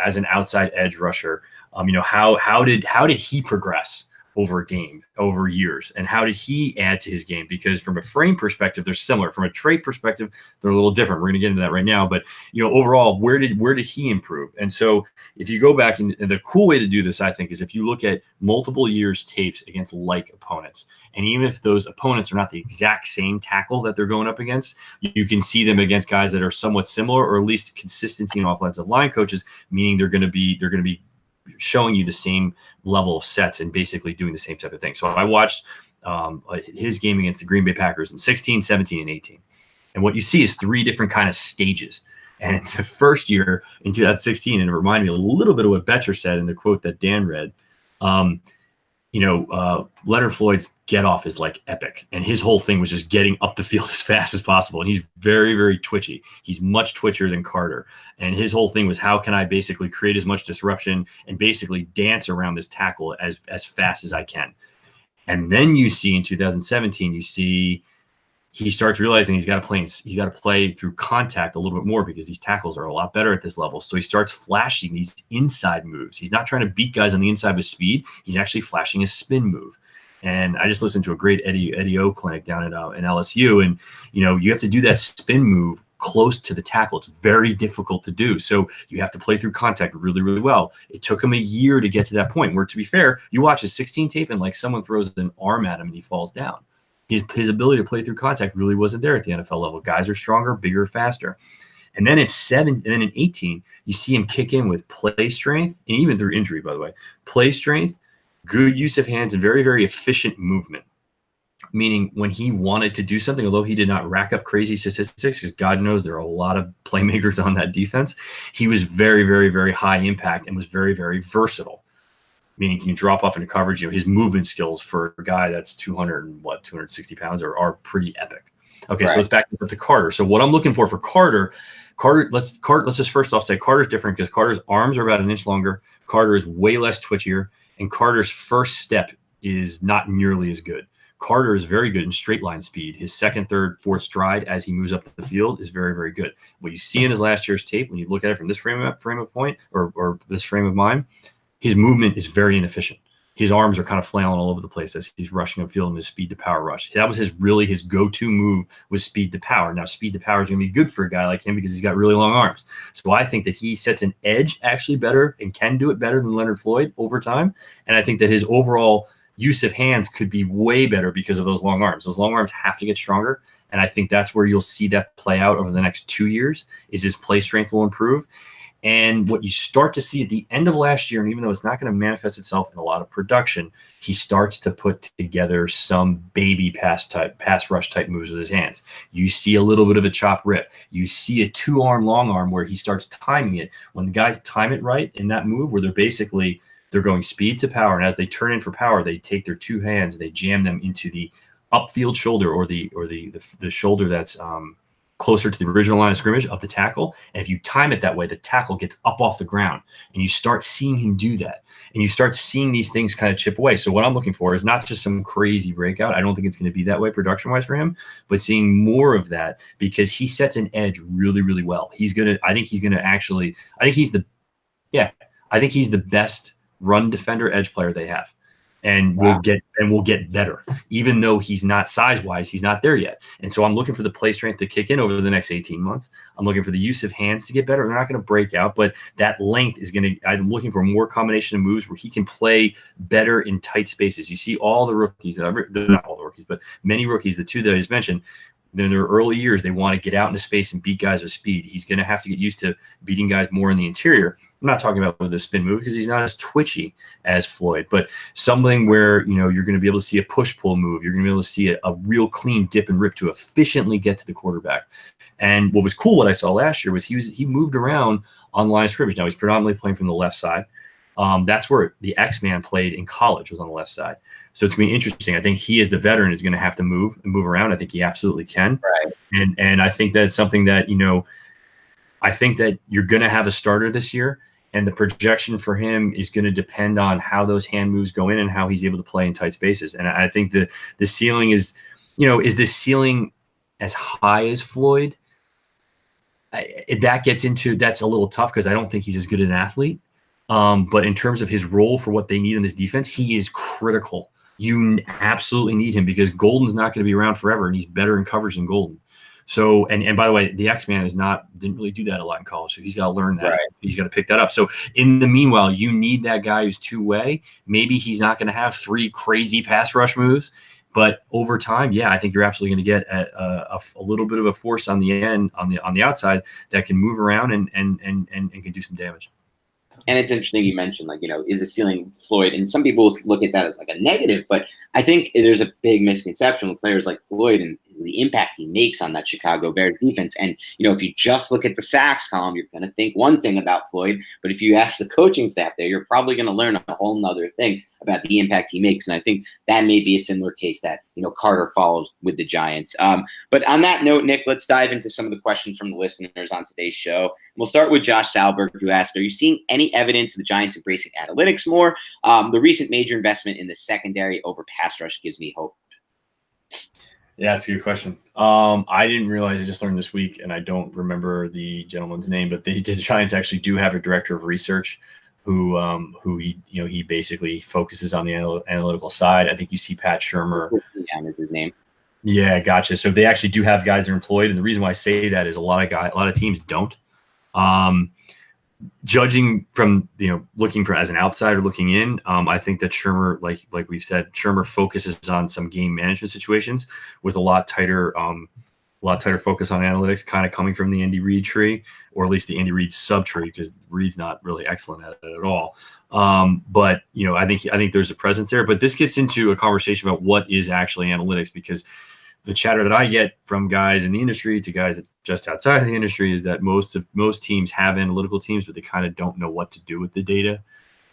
as an outside edge rusher. How did he progress over years, and how did he add to his game? Because from a frame perspective, they're similar. From a trait perspective, they're a little different. We're going to get into that right now. But overall, where did he improve? And so if you go back, and the cool way to do this, I think, is if you look at multiple years tapes against like opponents, and even if those opponents are not the exact same tackle that they're going up against, you can see them against guys that are somewhat similar, or at least consistency in offensive line coaches, meaning they're going to be showing you the same level of sets and basically doing the same type of thing. So I watched his game against the Green Bay Packers in 16, 17, and 18. And what you see is three different kind of stages. And in the first year, in 2016, and it reminded me a little bit of what Betcher said in the quote that Dan read, Leonard Floyd's get off is like epic. And his whole thing was just getting up the field as fast as possible. And he's very, very twitchy. He's much twitchier than Carter. And his whole thing was, how can I basically create as much disruption and basically dance around this tackle as fast as I can? And then you see in 2017, he starts realizing he's got to play through contact a little bit more because these tackles are a lot better at this level. So he starts flashing these inside moves. He's not trying to beat guys on the inside with speed. He's actually flashing a spin move. And I just listened to a great Eddie O clinic down in LSU. And, you have to do that spin move close to the tackle. It's very difficult to do. So you have to play through contact really, really well. It took him a year to get to that point where, to be fair, you watch his 16 tape and like someone throws an arm at him and he falls down. His ability to play through contact really wasn't there at the NFL level. Guys are stronger, bigger, faster. And then in 18, you see him kick in with play strength, and even through injury, by the way, play strength, good use of hands, and very, very efficient movement. Meaning when he wanted to do something, although he did not rack up crazy statistics, because God knows there are a lot of playmakers on that defense, he was very, very, very high impact and was very, very versatile. Meaning he can drop off into coverage. His movement skills for a guy that's 260 pounds are pretty epic. Okay, right. So let's back this up to Carter. So what I'm looking for Carter, let's just first off say Carter's different because Carter's arms are about an inch longer. Carter is way less twitchier, and Carter's first step is not nearly as good. Carter is very good in straight line speed. His second, third, fourth stride as he moves up the field is very, very good. What you see in his last year's tape, when you look at it from this frame of point or this frame of mind, his movement is very inefficient. His arms are kind of flailing all over the place as he's rushing upfield in his speed to power rush. That was his go-to move was speed to power. Now, speed to power is going to be good for a guy like him because he's got really long arms. So I think that he sets an edge actually better and can do it better than Leonard Floyd over time. And I think that his overall use of hands could be way better because of those long arms. Those long arms have to get stronger. And I think that's where you'll see that play out over the next 2 years is his play strength will improve. And what you start to see at the end of last year, and even though it's not going to manifest itself in a lot of production, he starts to put together some baby pass rush type moves with his hands. You see a little bit of a chop rip. You see a 2-arm, long arm where he starts timing it. When the guys time it right in that move where they're going speed to power, and as they turn in for power, they take their two hands, they jam them into the upfield shoulder or the shoulder that's closer to the original line of scrimmage of the tackle. And if you time it that way, the tackle gets up off the ground and you start seeing him do that. And you start seeing these things kind of chip away. So what I'm looking for is not just some crazy breakout. I don't think it's going to be that way production-wise for him, but seeing more of that because he sets an edge really, really well. I think he's the best run defender edge player they have. And we'll get better, even though he's not size-wise, he's not there yet. And so I'm looking for the play strength to kick in over the next 18 months. I'm looking for the use of hands to get better. They're not going to break out, but that length is going to – I'm looking for more combination of moves where he can play better in tight spaces. You see all the rookies – not all the rookies, but many rookies, the two that I just mentioned, in their early years, they want to get out into space and beat guys with speed. He's going to have to get used to beating guys more in the interior. I'm not talking about with the spin move because he's not as twitchy as Floyd, but something where, you're going to be able to see a push-pull move. You're going to be able to see a real clean dip and rip to efficiently get to the quarterback. And what was cool, what I saw last year was he moved around on line of scrimmage. Now he's predominantly playing from the left side. That's where the X-Man played in college, was on the left side. So it's going to be interesting. I think he, as the veteran, is going to have to move around. I think he absolutely can. Right. And I think that's something that, I think that you're going to have a starter this year. And the projection for him is going to depend on how those hand moves go in and how he's able to play in tight spaces. And I think the ceiling is, is the ceiling as high as Floyd? That's a little tough because I don't think he's as good an athlete. But in terms of his role for what they need in this defense, he is critical. You absolutely need him because Golden's not going to be around forever, and he's better in coverage than Golden. So, and by the way, the X-Man didn't really do that a lot in college. So he's got to learn that. Right. He's got to pick that up. So in the meanwhile, you need that guy who's two-way. Maybe he's not going to have 3 crazy pass rush moves, but over time, yeah, I think you're absolutely going to get a little bit of a force on the end, on the outside that can move around and can do some damage. And it's interesting you mentioned, like, is the ceiling Floyd? And some people look at that as like a negative, but I think there's a big misconception with players like Floyd and the impact he makes on that Chicago Bears defense. And, if you just look at the sacks column, you're going to think one thing about Floyd. But if you ask the coaching staff there, you're probably going to learn a whole nother thing about the impact he makes. And I think that may be a similar case that, Carter follows with the Giants. But on that note, Nick, let's dive into some of the questions from the listeners on today's show. We'll start with Josh Salberg, who asked, are you seeing any evidence of the Giants embracing analytics more? The recent major investment in the secondary over pass rush gives me hope. Yeah, that's a good question. I didn't realize, I just learned this week, and I don't remember the gentleman's name, but the Giants actually do have a director of research who he basically focuses on the analytical side. I think you see Pat Shurmur. Yeah, is his name. Yeah, gotcha. So they actually do have guys that are employed, and the reason why I say that is a lot of teams don't. Judging from looking for as an outsider looking in, I think that Shurmur, like we've said, Shurmur focuses on some game management situations with a lot tighter focus on analytics, kind of coming from the Andy Reid tree, or at least the Andy Reid sub tree, because Reid's not really excellent at it at all. But I think there's a presence there. But this gets into a conversation about what is actually analytics, because the chatter that I get from guys in the industry to guys just outside of the industry is that most teams have analytical teams, but they kind of don't know what to do with the data.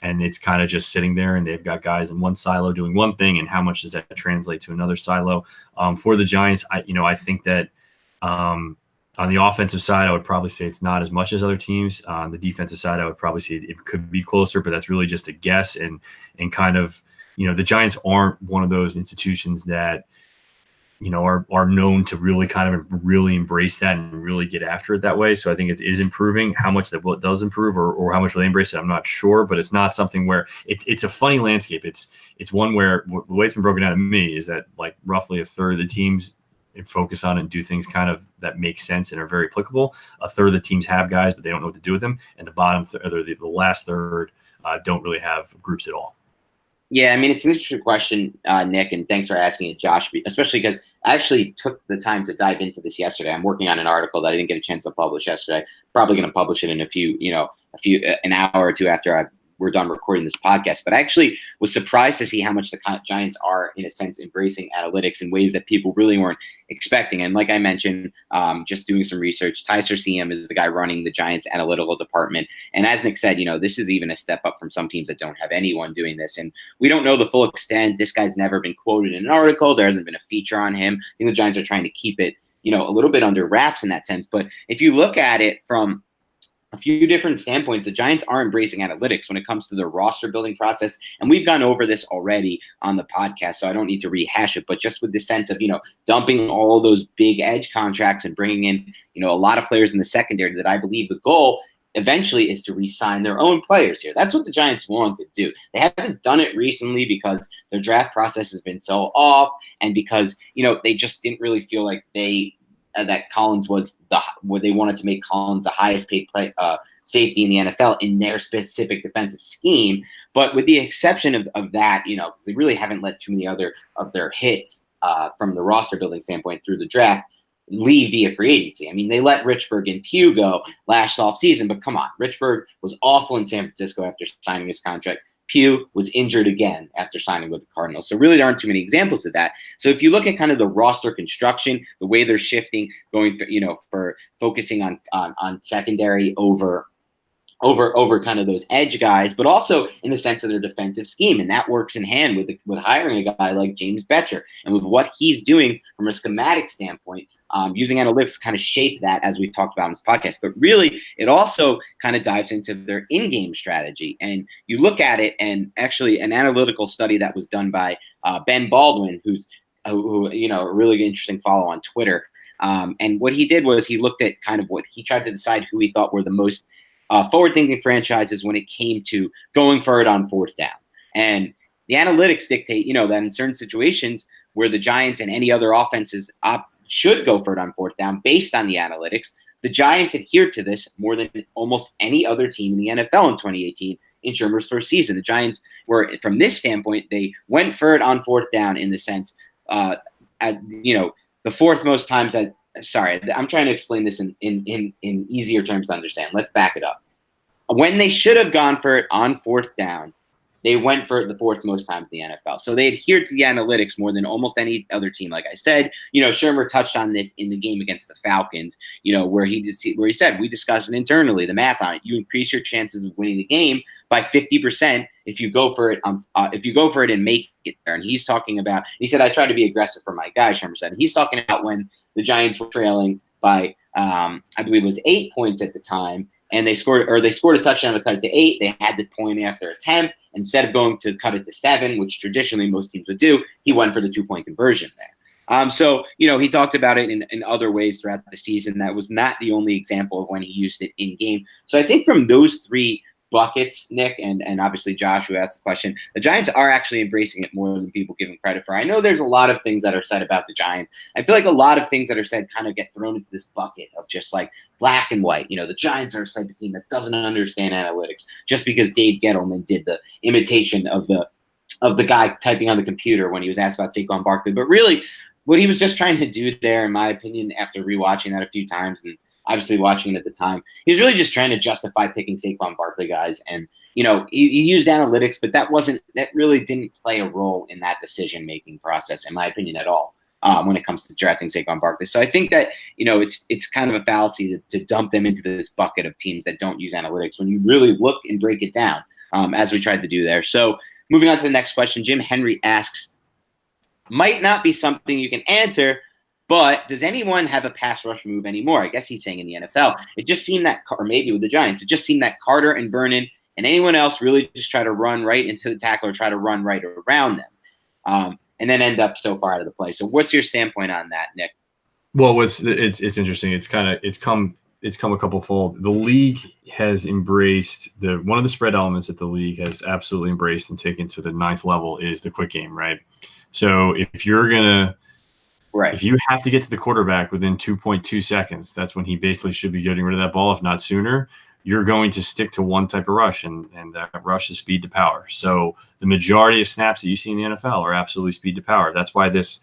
And it's kind of just sitting there, and they've got guys in one silo doing one thing, and how much does that translate to another silo? For the Giants, I think that on the offensive side, I would probably say it's not as much as other teams. On the defensive side, I would probably say it could be closer, but that's really just a guess. And kind of, the Giants aren't one of those institutions that are known to really kind of really embrace that and really get after it that way. So I think it is improving. How much that does improve or how much will they embrace it, I'm not sure, but it's not something where it's a funny landscape. It's one where the way it's been broken down to me is that like roughly a third of the teams focus on and do things kind of that make sense and are very applicable. A third of the teams have guys, but they don't know what to do with them. And the bottom the last third don't really have groups at all. Yeah, I mean, it's an interesting question, Nick, and thanks for asking it, Josh, especially because I actually took the time to dive into this yesterday. I'm working on an article that I didn't get a chance to publish yesterday. Probably going to publish it in an hour or two after we're done recording this podcast. But I actually was surprised to see how much the Giants are, in a sense, embracing analytics in ways that people really weren't expecting. And like I mentioned, just doing some research, Tyser CM is the guy running the Giants analytical department. And as Nick said, this is even a step up from some teams that don't have anyone doing this. And we don't know the full extent. This guy's never been quoted in an article. There hasn't been a feature on him. I think the Giants are trying to keep it, a little bit under wraps in that sense. But if you look at it from a few different standpoints, the Giants are embracing analytics when it comes to their roster building process. And we've gone over this already on the podcast, so I don't need to rehash it, but just with the sense of, dumping all those big edge contracts and bringing in, a lot of players in the secondary, that I believe the goal eventually is to re-sign their own players here. That's what the Giants want to do. They haven't done it recently because their draft process has been so off, and because, they just didn't really feel like that Collins was where they wanted to make Collins the highest paid safety in the NFL in their specific defensive scheme. But with the exception of that, they really haven't let too many other of their hits from the roster building standpoint through the draft leave via free agency. I mean, they let Richburg and Pugh go last offseason, but come on, Richburg was awful in San Francisco after signing his contract. Pugh was injured again after signing with the Cardinals. So really there aren't too many examples of that. So if you look at kind of the roster construction, the way they're shifting, going for focusing on secondary over kind of those edge guys, but also in the sense of their defensive scheme. And that works in hand with hiring a guy like James Betcher and with what he's doing from a schematic standpoint, using analytics to kind of shape that, as we've talked about in this podcast. But really, it also kind of dives into their in-game strategy. And you look at it, and actually an analytical study that was done by Ben Baldwin, who a really interesting follow on Twitter. And what he did was he looked at kind of what he tried to decide who he thought were the most forward-thinking franchises when it came to going for it on fourth down. And the analytics dictate, that in certain situations where the Giants and any other offenses should go for it on fourth down based on the analytics, the Giants adhered to this more than almost any other team in the NFL in 2018 in Shurmur's first season. The Giants were, from this standpoint, they went for it on fourth down in the sense, the fourth most times Sorry, I'm trying to explain this in easier terms to understand. Let's back it up. when they should have gone for it on fourth down, they went for it the fourth most times in the NFL. So they adhered to the analytics more than almost any other team. Like I said, Shermer touched on this in the game against the Falcons, where he said, we discussed it internally, the math on it. You increase your chances of winning the game by 50% if you go for it and make it there. And he said, I tried to be aggressive for my guy, Shermer said. And he's talking about when the Giants were trailing by, I believe it was 8 points at the time, and they scored a touchdown to cut it to 8. They had the point after attempt. Instead of going to cut it to 7, which traditionally most teams would do, he went for the 2-point conversion there. So he talked about it in other ways throughout the season. That was not the only example of when he used it in game. So I think from those three buckets, Nick, and obviously Josh, who asked the question, the Giants are actually embracing it more than people give them credit for. I know there's a lot of things that are said about the Giants. I feel like a lot of things that are said kind of get thrown into this bucket of just like black and white. The Giants are a type of team that doesn't understand analytics just because Dave Gettleman did the imitation of the guy typing on the computer when he was asked about Saquon Barkley. But really, what he was just trying to do there, in my opinion, after rewatching that a few times and obviously watching it at the time, he was really just trying to justify picking Saquon Barkley guys. And, he used analytics, but that really didn't play a role in that decision-making process, in my opinion, at all, when it comes to drafting Saquon Barkley. So I think that, it's kind of a fallacy to dump them into this bucket of teams that don't use analytics when you really look and break it down, as we tried to do there. So moving on to the next question, Jim Henry asks, might not be something you can answer, but does anyone have a pass rush move anymore? I guess he's saying in the NFL. It just seemed that, or maybe with the Giants, it just seemed that Carter and Vernon and anyone else really just try to run right into the tackle or try to run right around them, and then end up so far out of the play. So what's your standpoint on that, Nick? Well, it's interesting. It's come a couple fold. The league has embraced one of the spread elements that the league has absolutely embraced and taken to the 9th level is the quick game, right? So if you're gonna if you have to get to the quarterback within 2.2 seconds, that's when he basically should be getting rid of that ball, if not sooner. You're going to stick to one type of rush, and that rush is speed to power. So the majority of snaps that you see in the NFL are absolutely speed to power. That's why this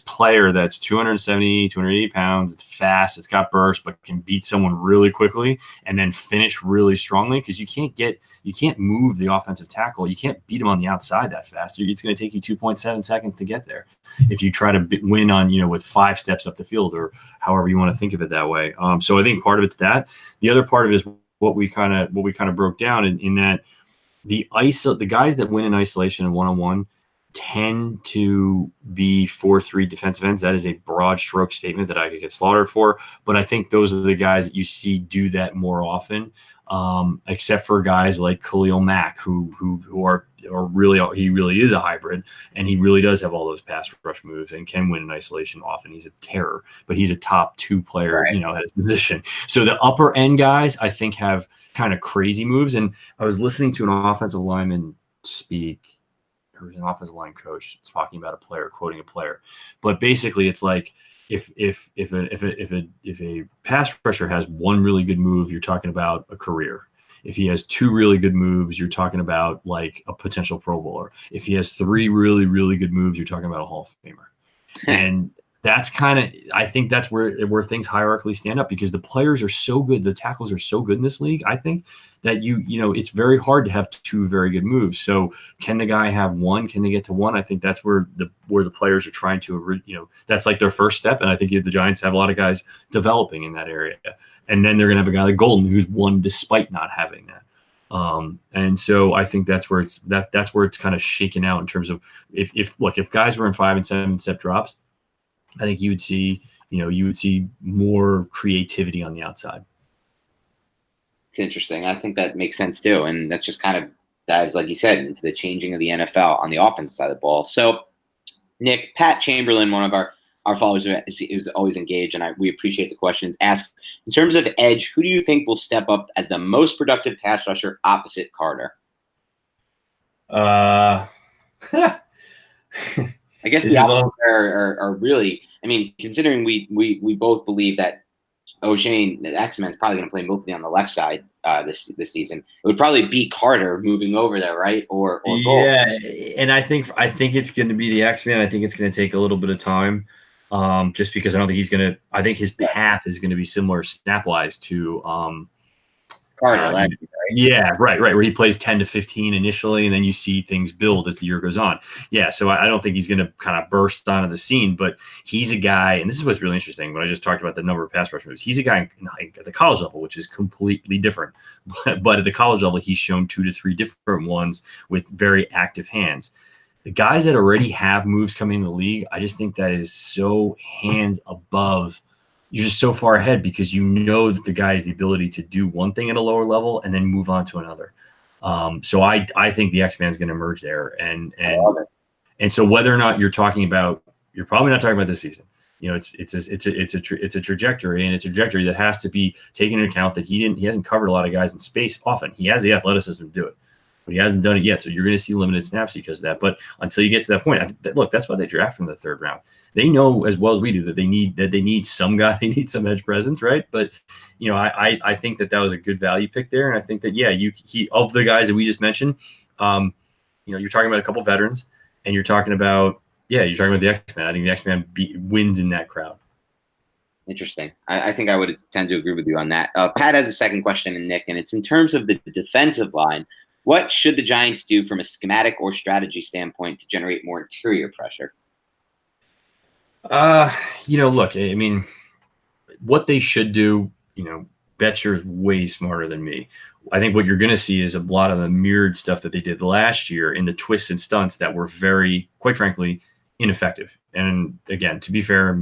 player that's 270, 280 pounds, it's fast, it's got burst, but can beat someone really quickly and then finish really strongly, because you can't move the offensive tackle. You can't beat him on the outside that fast. It's going to take you 2.7 seconds to get there if you try to win on, with 5 steps up the field, or however you want to think of it that way. So I think part of it's that. The other part of it is what we kind of broke down in that the guys that win in isolation and one-on-one tend to be 4-3 defensive ends. That is a broad stroke statement that I could get slaughtered for, but I think those are the guys that you see do that more often, except for guys like Khalil Mack, who are really, he really is a hybrid, and he really does have all those pass rush moves and can win in isolation often. He's a terror, but he's a top 2 player, at his position. So the upper end guys, I think, have kind of crazy moves. And I was listening to an offensive lineman speak, who's an offensive line coach, talking about a player, quoting a player. But basically, it's like if a pass rusher has one really good move, you're talking about a career. If he has 2 really good moves, you're talking about like a potential Pro Bowler. If he has 3 really, really good moves, you're talking about a Hall of Famer. And that's I think that's where things hierarchically stand up, because the players are so good, the tackles are so good in this league, I think, that it's very hard to have 2 very good moves. So can the guy have 1? Can they get to 1? I think that's where the players are trying to, that's like their first step. And I think the Giants have a lot of guys developing in that area. And then they're going to have a guy like Golden who's won despite not having that. And so I think that's where it's kind of shaken out in terms of if guys were in 5 and 7 step drops, I think you would see more creativity on the outside. It's interesting. I think that makes sense too. And that's just kind of dives, like you said, into the changing of the NFL on the offensive side of the ball. So Nick, Pat Chamberlain, one of our followers who's always engaged, and we appreciate the questions, asks, in terms of edge, who do you think will step up as the most productive pass rusher opposite Carter? I guess the options are really, I mean, considering we both believe that O'Shane, the X-Men, is probably going to play mostly on the left side this season. It would probably be Carter moving over there, right? Or yeah, and I think it's going to be the X-Men. I think it's going to take a little bit of time, just because I don't think he's going to. I think his path is going to be similar snap-wise to Carter last year, right? Yeah, right, where he plays 10 to 15 initially, and then you see things build as the year goes on. Yeah, so I don't think he's going to kind of burst onto the scene, but he's a guy, and this is what's really interesting. When I just talked about the number of pass rush moves, he's a guy at the college level, which is completely different. But at the college level, he's shown 2 to 3 different ones with very active hands. The guys that already have moves coming in the league, I just think that is so hands above. You're just so far ahead because you know that the guy has the ability to do one thing at a lower level and then move on to another. So I think the X-Man is going to emerge there, and so whether or not you're talking about, you're probably not talking about this season. You know, it's a trajectory, and it's a trajectory that has to be taken into account that he hasn't covered a lot of guys in space often. He has the athleticism to do it, but he hasn't done it yet. So you're going to see limited snaps because of that. But until you get to that point, look, that's why they draft from the third round. They know as well as we do that they need some guy, they need some edge presence, right? But you know, I think that was a good value pick there, and I think that he of the guys that we just mentioned, you know, you're talking about a couple veterans, and you're talking about the X-Man. I think the X-Man wins in that crowd. Interesting. I think I would tend to agree with you on that. Pat has a second question, and Nick, and it's in terms of the defensive line. What should the Giants do from a schematic or strategy standpoint to generate more interior pressure? You know, look, I mean, what they should do, you know, Betcher is way smarter than me. I think what you're going to see is a lot of the mirrored stuff that they did last year in the twists and stunts that were very, quite frankly, ineffective. And again, to be fair,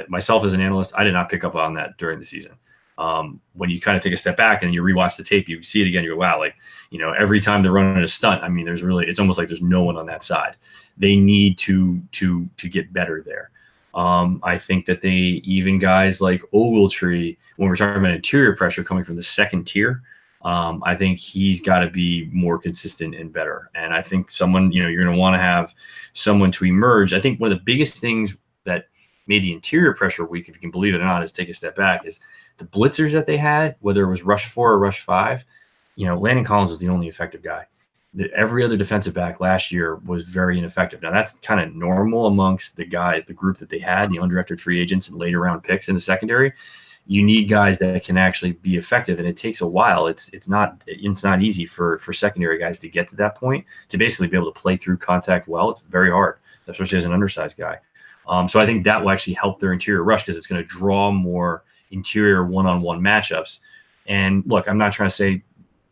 myself as an analyst, I did not pick up on that during the season. When you kind of take a step back and you rewatch the tape, you see it again, you go, wow, like, you know, every time they're running a stunt, I mean, it's almost like there's no one on that side. They need to get better there. I think that even guys like Ogletree, when we're talking about interior pressure coming from the second tier, I think he's got to be more consistent and better. And I think someone, you know, you're going to want to have someone to emerge. I think one of the biggest things that made the interior pressure weak, if you can believe it or not, is take a step back, is the blitzers that they had, whether it was rush 4 or rush 5, you know, Landon Collins was the only effective guy. Every other defensive back last year was very ineffective. Now that's kind of normal amongst the group that they had, the undrafted free agents and later round picks in the secondary. You need guys that can actually be effective, and it takes a while. It's not easy for secondary guys to get to that point, to basically be able to play through contact well. It's very hard, especially as an undersized guy. So I think that will actually help their interior rush because it's going to draw more interior one-on-one matchups. And look, I'm not trying to say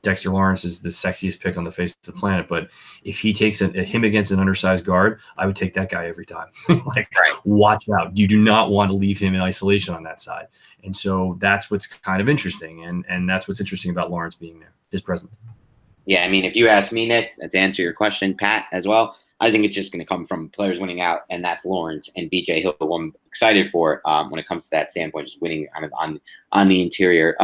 Dexter Lawrence is the sexiest pick on the face of the planet, but if he takes him against an undersized guard, I would take that guy every time. Watch out. You do not want to leave him in isolation on that side. And so that's what's kind of interesting. And that's what's interesting about Lawrence being there, his presence. Yeah, I mean, if you ask me, Nick, to answer your question, Pat, as well, I think it's just going to come from players winning out, and that's Lawrence and BJ Hill, who I'm excited for when it comes to that standpoint, just winning kind of on the interior.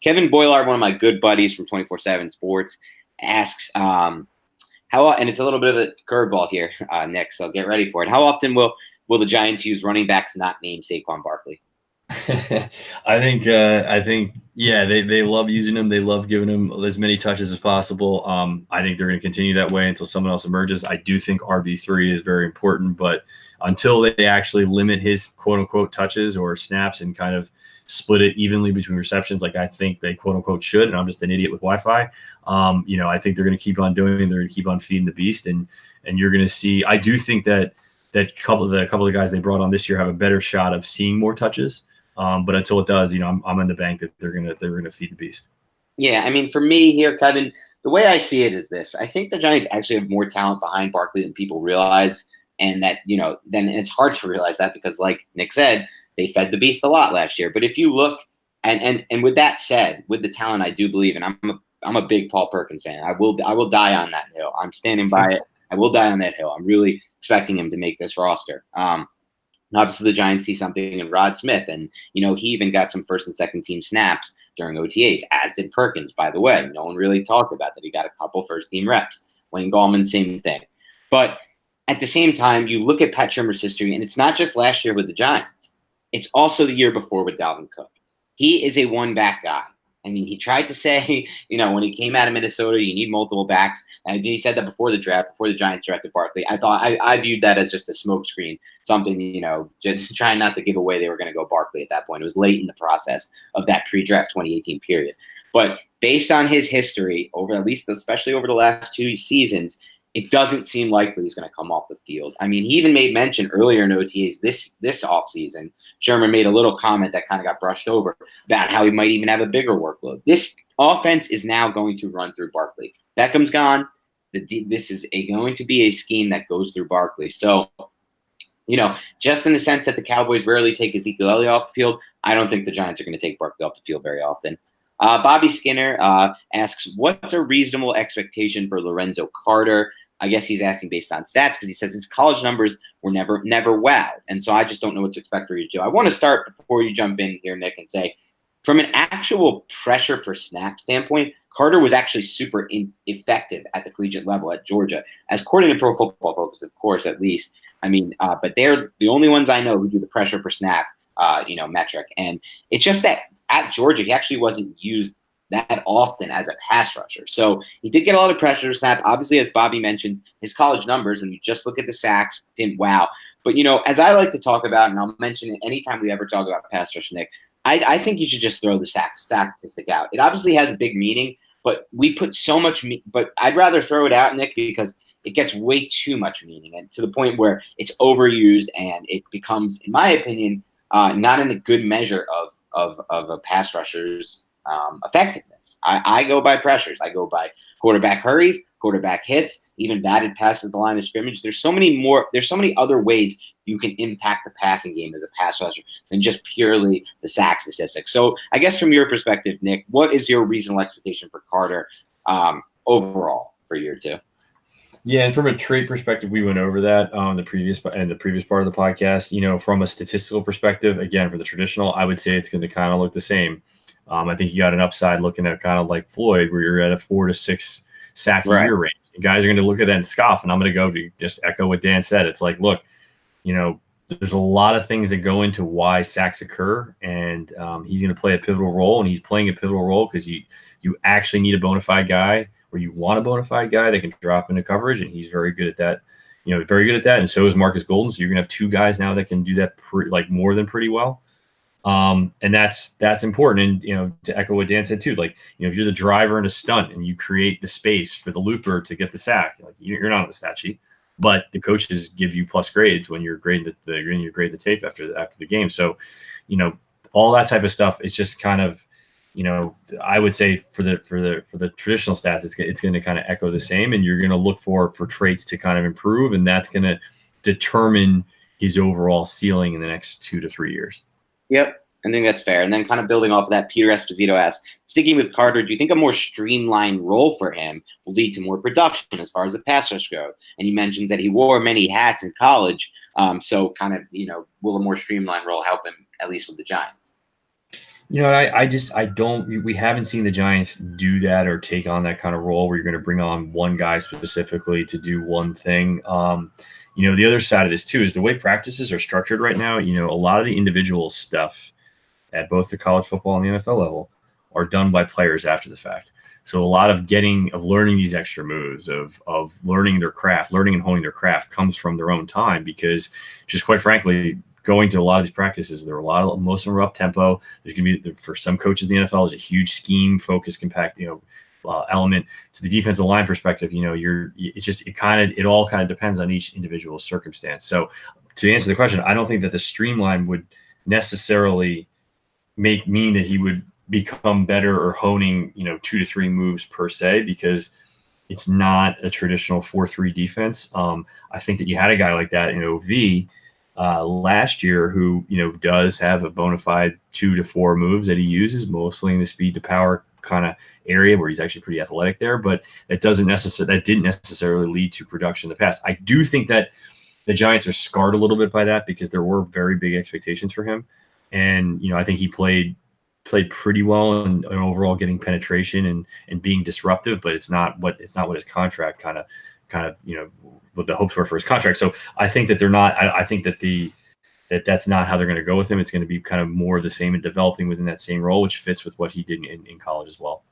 Kevin Boylard, one of my good buddies from 24/7 Sports, asks how, and it's a little bit of a curveball here, Nick, so get ready for it. How often will the Giants use running backs not named Saquon Barkley? I think, yeah, they love using them. They love giving them as many touches as possible. I think they're going to continue that way until someone else emerges. I do think RB3 is very important, but until they actually limit his quote unquote touches or snaps and kind of split it evenly between receptions, like I think they quote unquote should, and I'm just an idiot with Wi-Fi. You know, I think they're going to keep on doing it. They're going to keep on feeding the beast, and you're going to see. I do think that a couple of guys they brought on this year have a better shot of seeing more touches. But until it does, you know, I'm in the bank that they're gonna feed the beast. Yeah, I mean, for me here, Kevin, the way I see it is this: I think the Giants actually have more talent behind Barkley than people realize, and that, you know, then it's hard to realize that because, like Nick said, they fed the beast a lot last year. But if you look, and with that said, with the talent, I do believe, and I'm a big Paul Perkins fan. I will die on that hill. I'm standing by it. I will die on that hill. I'm really expecting him to make this roster. Obviously, the Giants see something in Rod Smith, and, you know, he even got some first and second team snaps during OTAs, as did Perkins, by the way. No one really talked about that. He got a couple first team reps. Wayne Gallman, same thing. But at the same time, you look at Pat Shurmur's history, and it's not just last year with the Giants. It's also the year before with Dalvin Cook. He is a one-back guy. I mean, he tried to say, you know, when he came out of Minnesota, you need multiple backs. And he said that before the draft, before the Giants drafted Barkley. I viewed that as just a smokescreen, something, you know, just trying not to give away they were going to go Barkley at that point. It was late in the process of that pre-draft 2018 period. But based on his history over at least, especially over the last 2 seasons, it doesn't seem likely he's going to come off the field. I mean, he even made mention earlier in OTAs this offseason. Sherman made a little comment that kind of got brushed over about how he might even have a bigger workload. This offense is now going to run through Barkley. Beckham's gone. This is going to be a scheme that goes through Barkley. So, just in the sense that the Cowboys rarely take Ezekiel Elliott off the field, I don't think the Giants are going to take Barkley off the field very often. Bobby Skinner asks, what's a reasonable expectation for Lorenzo Carter? I guess he's asking based on stats because he says his college numbers were never wowed. And so I just don't know what to expect for you to do. I want to start before you jump in here, Nick, and say from an actual pressure per snap standpoint, Carter was actually super effective at the collegiate level at Georgia, as according to Pro Football Focus, of course, at least. I mean, but they're the only ones I know who do the pressure per snap, metric. And it's just that at Georgia, he actually wasn't used that often as a pass rusher. So he did get a lot of pressure snap. Obviously, as Bobby mentions, his college numbers, when you just look at the sacks, didn't wow. But, as I like to talk about, and I'll mention it anytime we ever talk about pass rush, Nick, I think you should just throw the sack statistic out. It obviously has a big meaning, but we put so much but I'd rather throw it out, Nick, because it gets way too much meaning, and to the point where it's overused and it becomes, in my opinion, not in the good measure of a pass rusher's effectiveness. I go by pressures. I go by quarterback hurries, quarterback hits, even batted passes at the line of scrimmage. There's so many other ways you can impact the passing game as a pass rusher than just purely the sack statistics. So I guess from your perspective, Nick, what is your reasonable expectation for Carter overall for year 2? Yeah, and from a trait perspective, we went over that on the previous part of the podcast. From a statistical perspective, again, for the traditional, I would say it's going to kind of look the same. I think you got an upside looking at kind of like Floyd, where you're at a 4 to 6 sack a year range. And guys are going to look at that and scoff, and I'm going to go to just echo what Dan said. It's like, look, there's a lot of things that go into why sacks occur, and he's going to play a pivotal role, and he's playing a pivotal role because you actually need a bona fide guy, or you want a bona fide guy that can drop into coverage, and he's very good at that. Very good at that, and so is Marcus Golden. So you're going to have 2 guys now that can do that more than pretty well. And that's important. And, to echo what Dan said too, like, if you're the driver in a stunt and you create the space for the looper to get the sack, like, you're not on the stat sheet, but the coaches give you plus grades when you're grading the tape after the game. So, all that type of stuff is just kind of, I would say for the traditional stats, it's going to kind of echo the same, and you're going to look for traits to kind of improve, and that's going to determine his overall ceiling in the next 2 to 3 years. Yep, I think that's fair. And then kind of building off of that, Peter Esposito asks, sticking with Carter, do you think a more streamlined role for him will lead to more production as far as the pass rush goes? And he mentions that he wore many hats in college. So kind of, will a more streamlined role help him, at least with the Giants? We haven't seen the Giants do that or take on that kind of role where you're going to bring on one guy specifically to do one thing. The other side of this too is the way practices are structured right now. A lot of the individual stuff at both the college football and the NFL level are done by players after the fact. So a lot of learning these extra moves, of learning their craft, learning and honing their craft comes from their own time, because just quite frankly, going to a lot of these practices, most of them are up tempo. There's going to be, for some coaches in the NFL, there's a huge scheme focus compact, element to the defensive line perspective. It all kind of depends on each individual circumstance. So to answer the question, I don't think that the streamline would necessarily mean that he would become better or honing 2 to 3 moves per se, because it's not a traditional 4-3 defense. I think that you had a guy like that in OV last year who does have a bona fide 2 to 4 moves that he uses, mostly in the speed to power kind of area where he's actually pretty athletic there, but that didn't necessarily lead to production in the past. I do think that the Giants are scarred a little bit by that, because there were very big expectations for him, and I think he played pretty well and overall getting penetration and being disruptive, but it's not what his contract kind of what the hopes were for his contract. So I think that they're not. I think that that's not how they're going to go with him. It's going to be kind of more of the same and developing within that same role, which fits with what he did in college as well.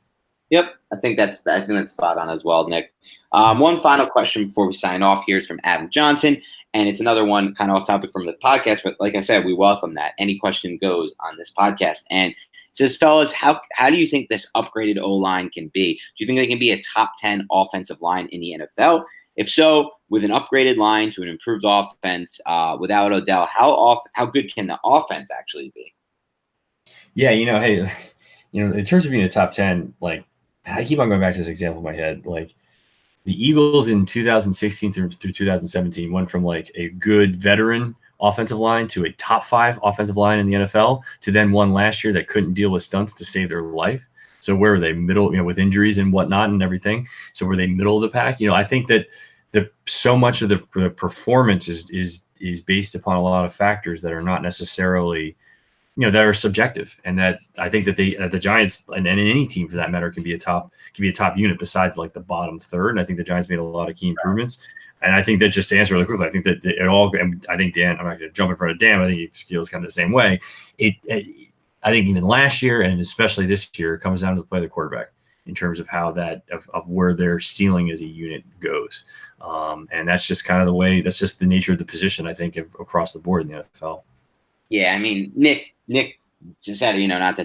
Yep, I think that's spot on as well, Nick. One final question before we sign off here is from Adam Johnson, and it's another one kind of off topic from the podcast, but like I said, we welcome that. Any question goes on this podcast. And Says, fellas, how do you think this upgraded O-line can be? Do you think they can be a top 10 offensive line in the NFL? If so, with an upgraded line to an improved offense without Odell, how good can the offense actually be? Yeah, hey, in terms of being a top 10, like I keep on going back to this example in my head. Like the Eagles in 2016 through 2017 went from like a good veteran offensive line to a top 5 offensive line in the NFL to then one last year that couldn't deal with stunts to save their life. So where were they? Middle, with injuries and whatnot and everything. So were they middle of the pack? I think that so much of the performance is based upon a lot of factors that are not necessarily that are subjective, and that I think that the Giants and any team for that matter can be a top unit besides like the bottom third. And I think the Giants made a lot of key improvements. And I think that, just to answer really quickly, I think that it all. And I think Dan, I'm not going to jump in front of Dan. I think he feels kind of the same way. I think even last year and especially this year, it comes down to the play of the quarterback in terms of how of where their ceiling as a unit goes. And that's just kind of the way. That's just the nature of the position, I think, across the board in the NFL. Yeah, I mean, Nick just said,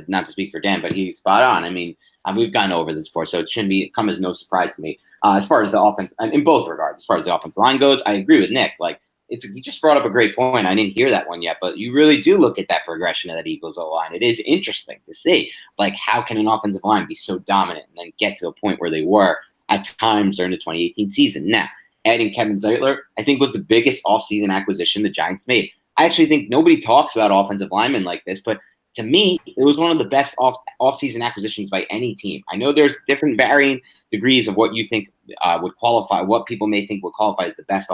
not to speak for Dan, but he's spot on. I mean, we've gone over this before, so it shouldn't come as no surprise to me. As far as the offense, in both regards, as far as the offensive line goes, I agree with Nick. Like, you just brought up a great point. I didn't hear that one yet, but you really do look at that progression of that Eagles O-line. It is interesting to see, like, how can an offensive line be so dominant and then get to a point where they were at times during the 2018 season. Now, adding Kevin Zeitler, I think, was the biggest offseason acquisition the Giants made. I actually think nobody talks about offensive linemen like this, but to me, it was one of the best off-season acquisitions by any team. I know there's different varying degrees of what you think would qualify, what people may think would qualify as the best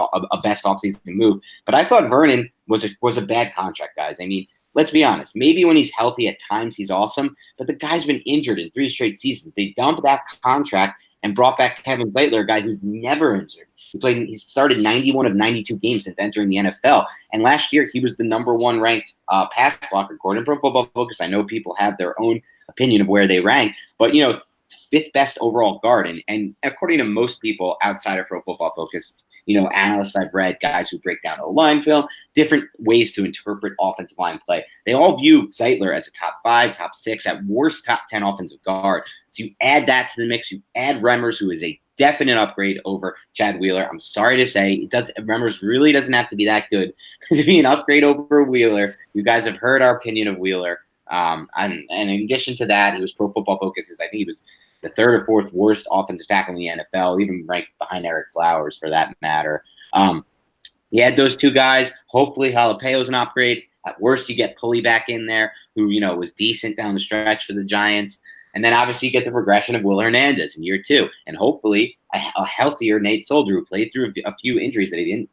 off-season move. But I thought Vernon was a bad contract, guys. I mean, let's be honest. Maybe when he's healthy at times he's awesome, but the guy's been injured in 3 straight seasons. They dumped that contract and brought back Kevin Zeitler, a guy who's never injured. He started 91 of 92 games since entering the NFL. And last year, he was the number 1 ranked pass blocker according to Pro Football Focus. I know people have their own opinion of where they rank, but, 5th best overall guard. And according to most people outside of Pro Football Focus, analysts I've read, guys who break down O-line film, different ways to interpret offensive line play. They all view Zeitler as a top 5, top 6, at worst top 10 offensive guard. So you add that to the mix. You add Remmers, who is a definite upgrade over Chad Wheeler. I'm sorry to say, Remmers really doesn't have to be that good to be an upgrade over Wheeler. You guys have heard our opinion of Wheeler. And in addition to that, he was Pro Football Focus's, I think he was the 3rd or 4th worst offensive tackle in the NFL, even ranked behind Eric Flowers for that matter. You had those 2 guys. Hopefully Jalapeo's an upgrade. At worst, you get Pulley back in there, who, was decent down the stretch for the Giants. And then obviously you get the progression of Will Hernandez in year 2. And hopefully a healthier Nate Solder, who played through a few injuries that he didn't,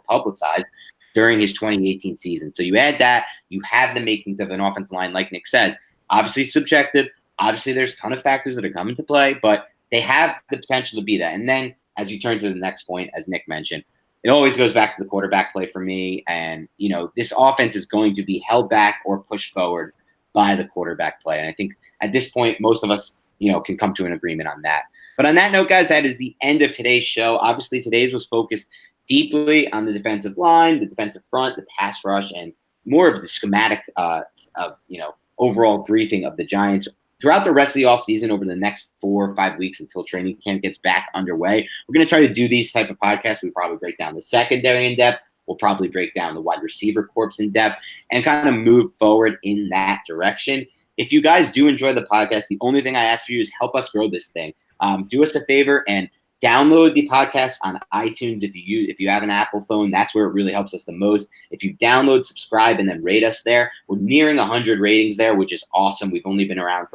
publicize during his 2018 season. So you add that, you have the makings of an offensive line, like Nick says. Obviously it's subjective. Obviously there's a ton of factors that are coming to play, but they have the potential to be that. And then as you turn to the next point, as Nick mentioned, it always goes back to the quarterback play for me. And, this offense is going to be held back or pushed forward by the quarterback play. And I think at this point, most of us, can come to an agreement on that. But on that note, guys, that is the end of today's show. Obviously, today's was focused deeply on the defensive line, the defensive front, the pass rush, and more of the schematic overall briefing of the Giants throughout the rest of the offseason over the next 4 or 5 weeks until training camp gets back underway. We're going to try to do these type of podcasts. We probably break down the secondary in depth. We'll probably break down the wide receiver corps in depth and kind of move forward in that direction. If you guys do enjoy the podcast, the only thing I ask for you is help us grow this thing. Do us a favor and download the podcast on iTunes. If you have an Apple phone, that's where it really helps us the most. If you download, subscribe, and then rate us there, we're nearing 100 ratings there, which is awesome. We've only been around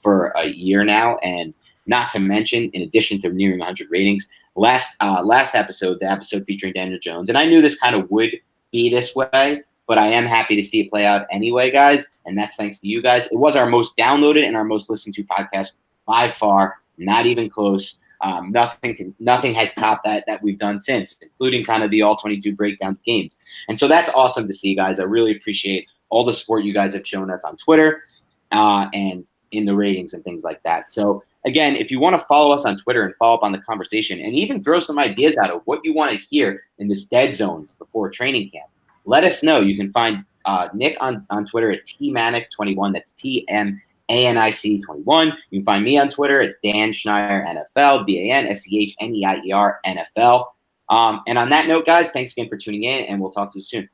for a year now, and not to mention, in addition to nearing 100 ratings, last episode, the episode featuring Daniel Jones, and I knew this kind of would be this way, but I am happy to see it play out anyway, guys, and that's thanks to you guys. It was our most downloaded and our most listened to podcast by far, not even close. Nothing has topped that we've done since, including kind of the all 22 breakdowns of games. And so that's awesome to see, guys. I really appreciate all the support you guys have shown us on Twitter and in the ratings and things like that. So again, if you want to follow us on Twitter and follow up on the conversation and even throw some ideas out of what you want to hear in this dead zone before training camp, let us know. You can find Nick on Twitter at TManic21. That's TMANIC ANIC21. You can find me on Twitter at Dan Schneier NFL, DANSCHNEIER NFL. And on that note, guys, thanks again for tuning in, and we'll talk to you soon.